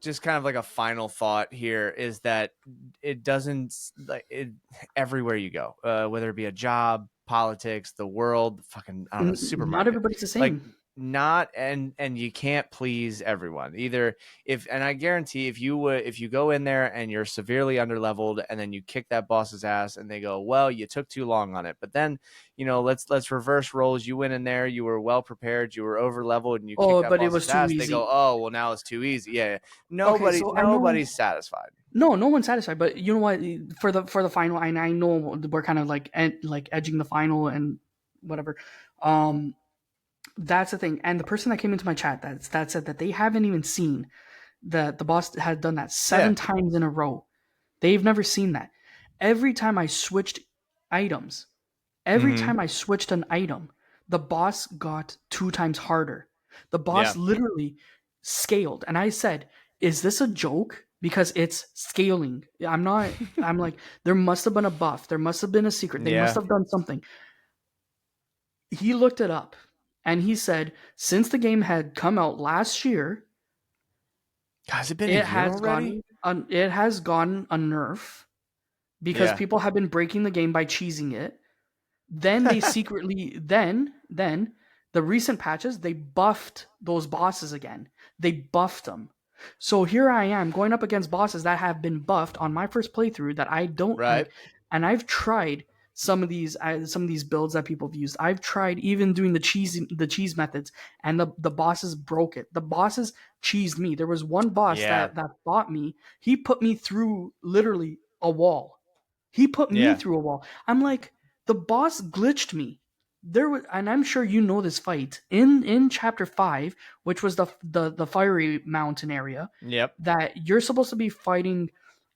just kind of like a final thought here is that it doesn't like it everywhere you go, whether it be a job, politics, the world, fucking, I don't know, Not supermarket, everybody's the like, same. not, and you can't please everyone either. If and I guarantee if you go in there and you're severely underleveled and then you kick that boss's ass and they go, well, you took too long on it, but then, you know, let's reverse roles. You went in there, you were well prepared, you were over leveled, and you kicked Oh, that but it boss's was too ass. They go, easy. oh, well, now it's too easy. Yeah, yeah. Okay, so I know. Nobody's satisfied. No, no one's satisfied. But you know what? For the final, and I know we're kind of like like edging the final and whatever. Um, that's the thing. And the person that came into my chat that said that they haven't even seen that the boss had done that Yeah. 7 times in a row. They've never seen that. Every time I switched items, every Mm-hmm. time I switched an item, the boss got 2 times harder. The boss Yeah. literally scaled. And I said, is this a joke? Because it's scaling. I'm not, I'm like, there must have been a buff. There must have been a secret. They must Yeah. have done something. He looked it up and he said, since the game had come out last year, God, has it been a it year has already? gotten a nerf because Yeah. people have been breaking the game by cheesing it. Then they secretly then the recent patches they buffed those bosses again. They buffed them. So here I am going up against bosses that have been buffed on my first playthrough that I don't Right. like, and I've tried some of these builds that people have used. I've tried even doing the cheese methods, and the bosses broke it. The bosses cheesed me. There was one boss Yeah. that fought me. He put me through literally a wall. He put me Yeah. through a wall. I'm like, the boss glitched me. There was, and I'm sure you know this fight in chapter 5, which was the fiery mountain area Yep. that you're supposed to be fighting.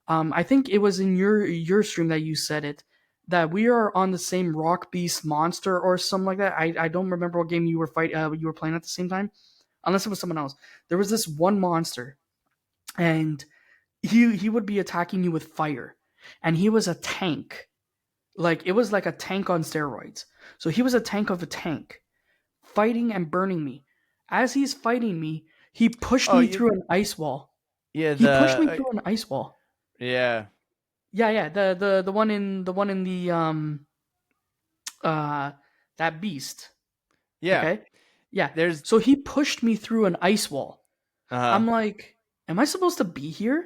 I think it was in your stream that you said it, that we are on the same rock beast monster or something like that. I don't remember what game you were playing at the same time, unless it was someone else. There was this one monster, and he would be attacking you with fire, and he was a tank. Like, it was like a tank on steroids. So he was a tank of a tank, fighting and burning me. As he's fighting me, he pushed Oh, me you through an ice wall. yeah, He pushed me through an ice wall. yeah. Yeah, yeah, the one in the uh that beast. Yeah. Okay? Yeah. There's So he pushed me through an ice wall. uh-huh. I'm like, am I supposed to be here?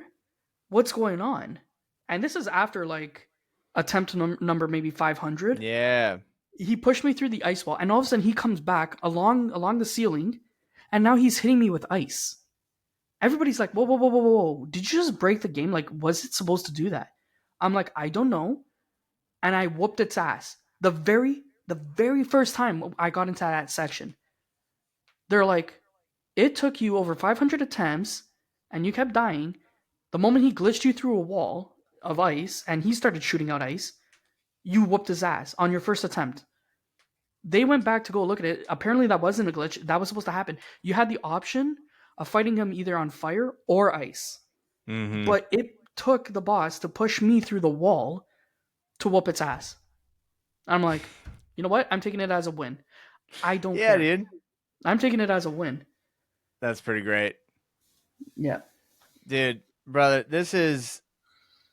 What's going on? And this is after like attempt number maybe 500. Yeah. He pushed me through the ice wall, and all of a sudden he comes back along the ceiling, and now he's hitting me with ice. Everybody's like, whoa, whoa, whoa, whoa, whoa! Did you just break the game? Like, was it supposed to do that? I'm like, I don't know, and I whooped its ass. The very first time I got into that section, they're like, it took you over 500 attempts, and you kept dying. The moment he glitched you through a wall of ice, and he started shooting out ice, you whooped his ass on your first attempt. They went back to go look at it. Apparently, that wasn't a glitch. That was supposed to happen. You had the option of fighting him either on fire or ice, Mm-hmm. but it took the boss to push me through the wall to whoop its ass. I'm like, you know what? I'm taking it as a win. I don't Yeah, care. dude. I'm taking it as a win. That's pretty great. Yeah. Dude, brother, this is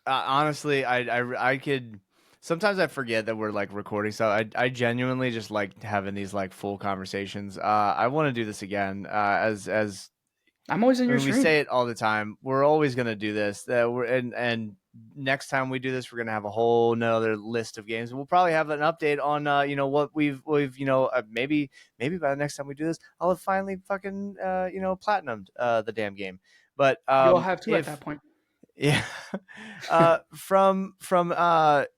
honestly, I could sometimes I forget that we're like recording, so I genuinely just like having these like full conversations. I want to do this again. As I'm always in I your mean, we stream. say it all the time. We're always gonna do this. And next time we do this, we're gonna have a whole nother list of games. We'll probably have an update on you know, what we've maybe by the next time we do this, I'll have finally fucking you know, platinumed the damn game. But You'll have two at if that point. yeah. From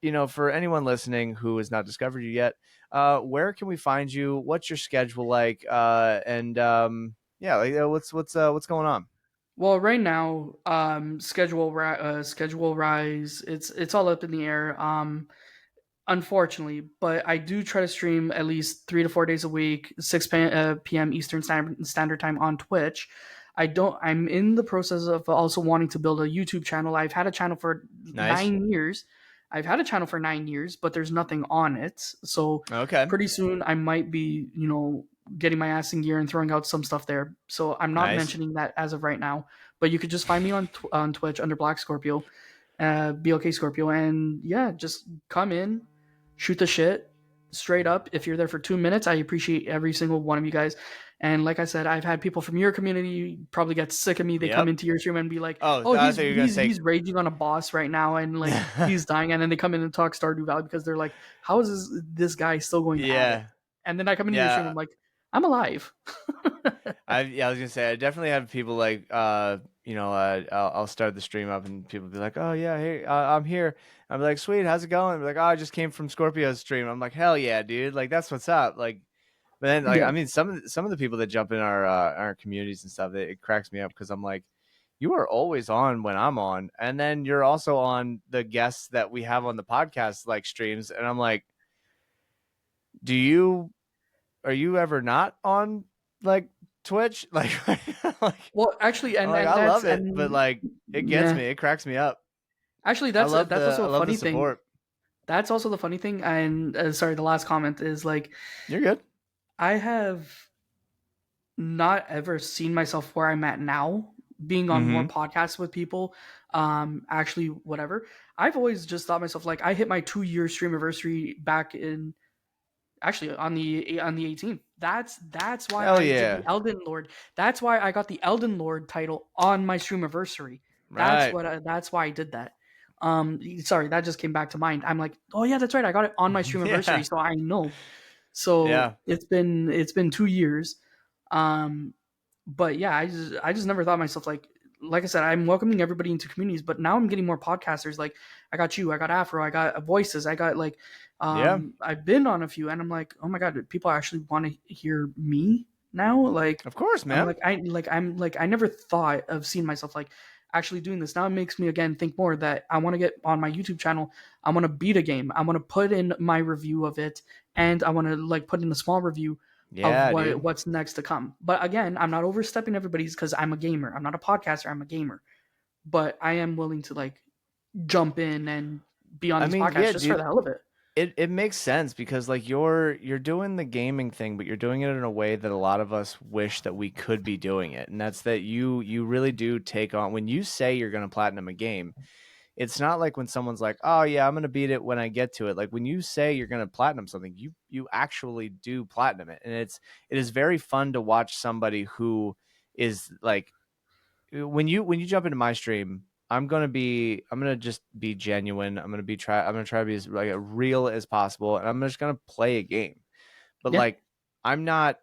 you know, for anyone listening who has not discovered you yet, where can we find you? What's your schedule like? And yeah, like what's going on? Well, right now, schedule rise. It's all up in the air. Unfortunately, but I do try to stream at least 3 to 4 days a week, 6 p.m. Eastern Standard Time on Twitch. I don't. I'm in the process of also wanting to build a YouTube channel. I've had a channel for Nice. 9 years. I've had a channel for 9 years, but there's nothing on it. So Okay. pretty soon I might be, getting my ass in gear and throwing out some stuff there. So I'm not Nice. mentioning that as of right now. But you could just find me on Twitch under Black Scorpio, BLKScorpio, and yeah, just come in, shoot the shit straight up. If you're there for 2 minutes, I appreciate every single one of you guys. And like I said, I've had people from your community probably get sick of me. They come Yep. into your stream and be like, Oh, I "Oh, thought he's you were gonna he's say. he's raging on a boss right now, and like he's dying." And then they come in and talk Stardew Valley because they're like, "How is this guy still going at it?" Yeah. And then I come into your stream, Yeah. I'm like, "I'm alive." I was gonna say I definitely have people like I'll start the stream up and people be like, oh yeah, hey, I'm here. I'm like, sweet, how's it going? Be like, oh, I just came from Scorpio's stream. I'm like, hell yeah, dude, like that's what's up. Like, but then like Yeah, I mean some of the people that jump in our communities and stuff, it cracks me up because I'm like, you are always on when I'm on, and then you're also on the guests that we have on the podcast like streams, and I'm like, do you are you ever not on like Twitch? Like well, actually, I'm and like, and I that's love it, but and like it gets yeah, me. It cracks me up. actually I that's love that's the also I a love the funny thing. support. That's also the funny thing. And sorry, the last comment is like, You're good. I have not ever seen myself where I'm at now, being on more Mm-hmm. podcasts with people. Actually, whatever. I've always just thought myself like I hit my 2 year stream anniversary back in actually on the 18th. That's why Hell I did the yeah. Elden Lord. That's why I got the Elden Lord title on my stream anniversary. Right. That's why I did that. Sorry, that just came back to mind. I'm like, oh yeah, that's right. I got it on my stream anniversary, Yeah. so I know. So Yeah. it's been 2 years. Um, but yeah, I just never thought myself like I said, I'm welcoming everybody into communities, but now I'm getting more podcasters. Like I got you, I got Afro, I got Voices, I got like Yeah. I've been on a few, and I'm like, oh my god, people actually want to hear me now. Like Of course, I'm man. like I'm like I never thought of seeing myself like actually doing this. Now it makes me again think more that I want to get on my YouTube channel. I want to beat a game. I want to put in my review of it, and I want to like put in a small review of Yeah, dude. what's next to come. But again, I'm not overstepping everybody's because I'm a gamer. I'm not a podcaster. I'm a gamer. But I am willing to like jump in and be on I these mean, podcasts yeah, just for dude. the hell of it. It makes sense because like you're doing the gaming thing, but you're doing it in a way that a lot of us wish that we could be doing it. And that's that you really do take on when you say you're gonna platinum a game. It's not like when someone's like, "Oh yeah, I'm gonna beat it when I get to it." Like when you say you're gonna platinum something, you actually do platinum it, and it is very fun to watch somebody who is like when you jump into my stream. I'm gonna just be genuine. I'm gonna try to be as like real as possible, and I'm just gonna play a game. But Yeah, like I'm not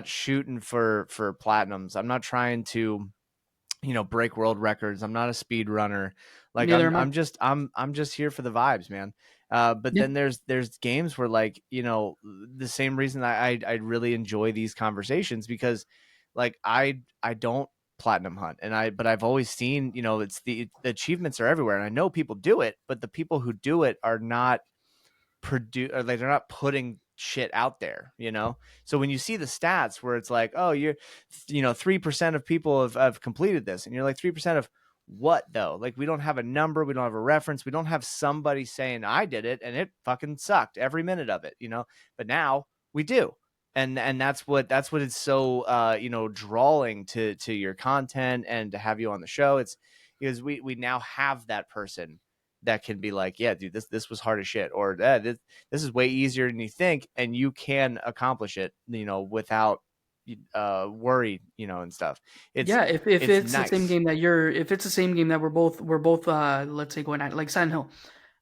shooting for platinums. I'm not trying to break world records. I'm not a speed runner. Like neither am I. I'm just here for the vibes, man. But Yeah, then there's games where like the same reason I really enjoy these conversations because like I don't platinum hunt and I but I've always seen it's the achievements are everywhere and I know people do it, but the people who do it are not produce or like they're not putting shit out there. So when you see the stats where it's like, oh, 3% of people have completed this, and you're like 3% of what though? Like we don't have a number, we don't have a reference, we don't have somebody saying I did it and it fucking sucked every minute of it. But now we do. And that's what it's so drawing to your content and to have you on the show. It's because we now have that person that can be like, yeah, dude, this was hard as shit, or this is way easier than you think, and you can accomplish it, without worry, and stuff. It's yeah. If it's it's the same nice. game that if it's the same game that we're both let's say going at like Silent Hill,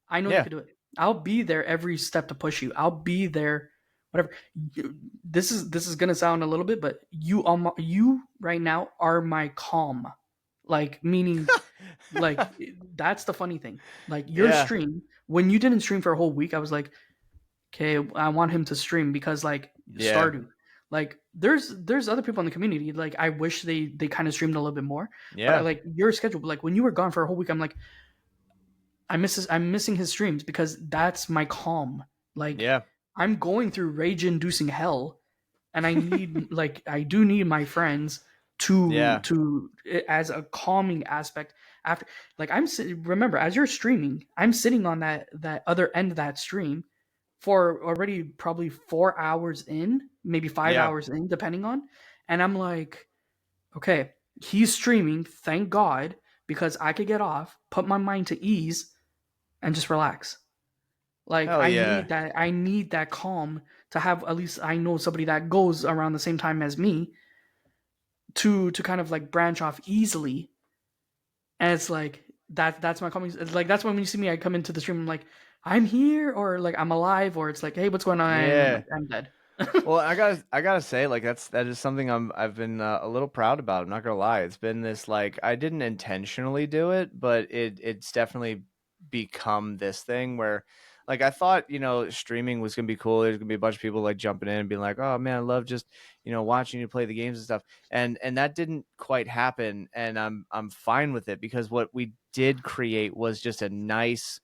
I know you Yeah. could do it. I'll be there every step to push you. I'll be there, whatever. This is gonna sound a little bit, but you right now are my calm, like meaning like that's the funny thing. Like your Yeah. stream when you didn't stream for a whole week, I was like, okay, I want him to stream because like Yeah. Stardew. Like there's other people in the community. Like I wish they kind of streamed a little bit more. But I Yeah. like your schedule. Like when you were gone for a whole week, I'm like I'm missing his streams because that's my calm. Like Yeah. I'm going through rage inducing hell, and I need like I do need my friends Yeah. to as a calming aspect after like remember as you're streaming I'm sitting on that other end of that stream for already probably 4 hours in, maybe five Yeah. hours in, depending on. And I'm like, okay, he's streaming, thank God, because I could get off, put my mind to ease, and just relax. Like Hell yeah. I need that calm to have at least I know somebody that goes around the same time as me to kind of like branch off easily. And it's like that's my calming. It's like that's when you see me, I come into the stream, I'm like, I'm here, or like I'm alive, or it's like, hey, what's going on? And I'm Yeah. like, I'm dead. Well, I gotta say, like that is something I've been a little proud about. I'm not gonna lie. It's been this like I didn't intentionally do it, but it's definitely become this thing where, like, I thought streaming was gonna be cool. There's gonna be a bunch of people like jumping in and being like, "Oh man, I love just watching you play the games and stuff," and that didn't quite happen, and I'm fine with it because what we did create was just a nice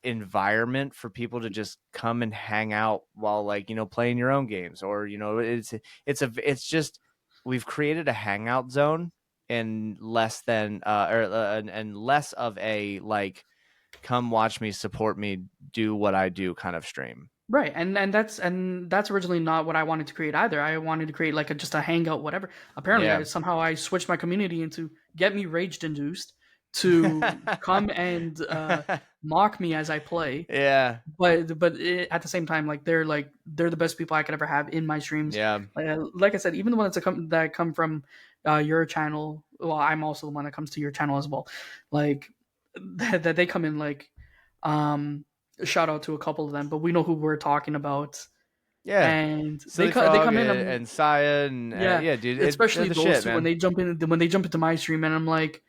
environment for people to just come and hang out while like playing your own games, or it's just we've created a hangout zone and less than and less of a like come watch me, support me, do what I do kind of stream. Right, and that's originally not what I wanted to create either. I wanted to create like just a hangout, whatever. Apparently, Yeah. somehow I switched my community into get me rage induced to come and mock me as I play. Yeah. At the same time, like they're the best people I could ever have in my streams. Yeah. Like I said, even the ones that come from your channel. Well, I'm also the one that comes to your channel as well. Like that they come in like um shout out to a couple of them, but we know who we're talking about. Yeah. And Silly they Frog come in. and Saya and Yeah, yeah, dude, they're especially the those shit, two when man. they jump in when they jump into my stream, and I'm like,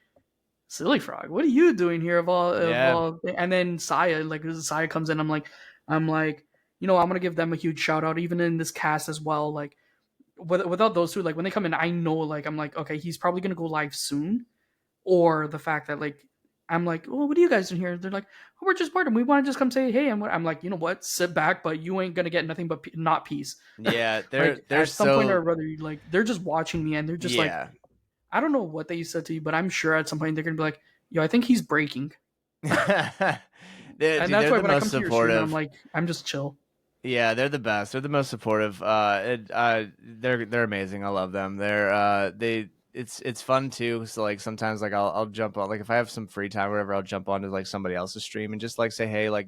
Silly Frog, what are you doing here of Yeah. all? And then Saya, like Saya comes in, I'm like, I'm gonna give them a huge shout out, even in this cast as well. Like without those two, like when they come in, I know like I'm like, okay, he's probably gonna go live soon, or the fact that like I'm like, well, what are you guys doing here? They're like, oh, we're just bored and we want to just come say hey. And I'm like, you know what? Sit back, but you ain't gonna get nothing but not peace. Yeah, they're Like they're at some point so or other, like they're just watching me and they're just like, yeah. I don't know what they said to you, but I'm sure at some point they're gonna be like, yo, I think he's breaking. Dude, And that's they're why the when I most come to your stream and I'm supportive. like, I'm just chill. Yeah, they're the best. They're the most supportive. They're amazing. I love them. It's fun too. So like sometimes like I'll jump on, like if I have some free time or whatever, I'll jump onto like somebody else's stream and just like say hey, like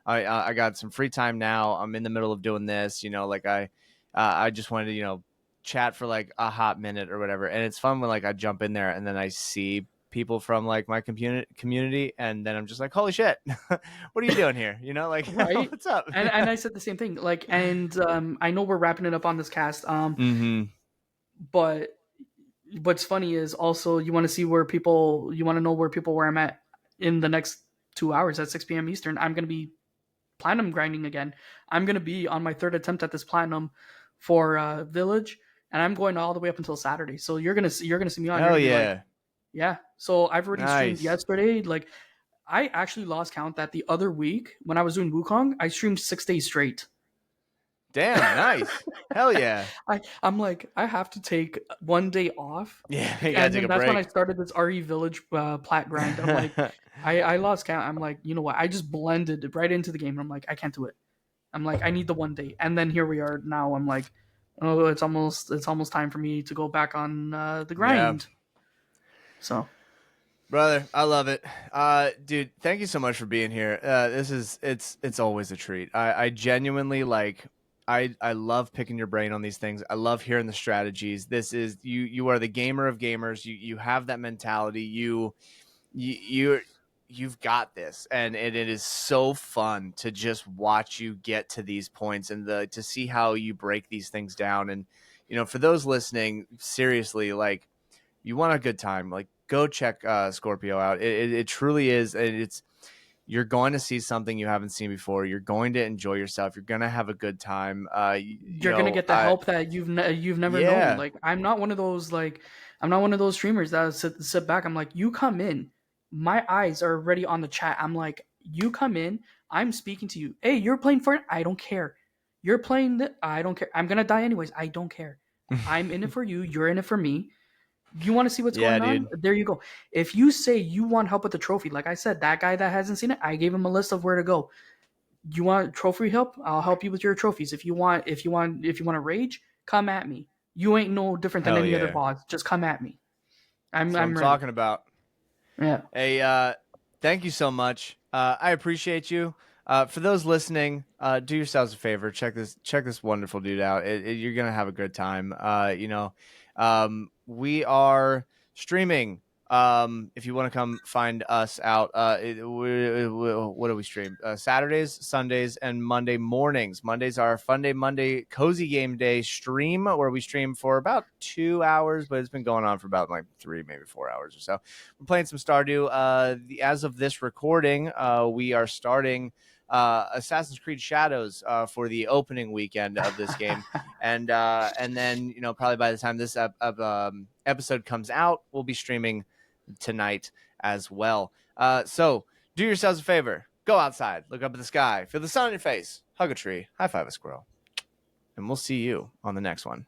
I got some free time now. I'm in the middle of doing this. Like I just wanted to chat for like a hot minute or whatever. And it's fun when like I jump in there and then I see people from like my community, and then I'm just like, holy shit, what are you doing here? Like Right. what's up? And I said the same thing. Like, and I know we're wrapping it up on this cast. Mm-hmm. But what's funny is also you want to know where I'm at in the next 2 hours at 6 p.m. Eastern. I'm gonna be platinum grinding again. I'm gonna be on my third attempt at this platinum for Village, and I'm going all the way up until Saturday. So you're gonna see me on. You're Hell gonna be like, yeah. yeah. So I've already streamed Nice. yesterday. Like I actually lost count that the other week when I was doing Wukong, I streamed 6 days straight. Damn, nice. Hell yeah. I'm like, I have to take one day off. Yeah, you gotta And take then a that's when I break. started this RE Village plat grind. I'm like, I lost count. I'm like, you know what? I just blended right into the game. I'm like, I can't do it. I'm like, I need the one day. And then here we are now. I'm like, oh, it's almost time for me to go back on the Yeah. grind. So Brother, I love it. Dude, thank you so much for being here. It's always a treat. I genuinely like I love picking your brain on these things. I love hearing the strategies. This is you are the gamer of gamers. You have that mentality. You you've got this, and it is so fun to just watch you get to these points and to see how you break these things down. And for those listening, seriously, like you want a good time, like go check Scorpio out. It truly is, and you're going to see something you haven't seen before. You're going to enjoy yourself. You're going to have a good time. You're gonna get the help that you've never known. Yeah. Like I'm not one of those streamers that sit back. I'm like, you come in, my eyes are already on the chat. I'm like, you come in, I'm speaking to you. Hey, you're playing Fortnite. I don't care. You're playing I don't care. I'm gonna die anyways. I don't care. I'm in it for you. You're in it for me. You want to see what's Yeah, going on? dude. There you go. If you say you want help with the trophy, like I said, that guy that hasn't seen it, I gave him a list of where to go. You want trophy help? I'll help you with your trophies. If you want to rage, come at me. You ain't no different than Hell any other yeah. boss. Just come at me. I'm That's what I'm I'm ready. talking about. Yeah. Hey, thank you so much. I appreciate you. For those listening, do yourselves a favor. Check this wonderful dude out. You're gonna have a good time. We are streaming. If you want to come find us out, what do we stream? Saturdays, Sundays, and Monday mornings. Mondays are Fun Day Monday Cozy Game Day stream where we stream for about 2 hours, but it's been going on for about like 3, maybe 4 hours or so. We're playing some Stardew. As of this recording, we are starting Assassin's Creed Shadows for the opening weekend of this game, and then probably by the time this episode comes out, we'll be streaming tonight as well. So do yourselves a favor, go outside, look up at the sky, feel the sun on your face, hug a tree, high five a squirrel, and we'll see you on the next one.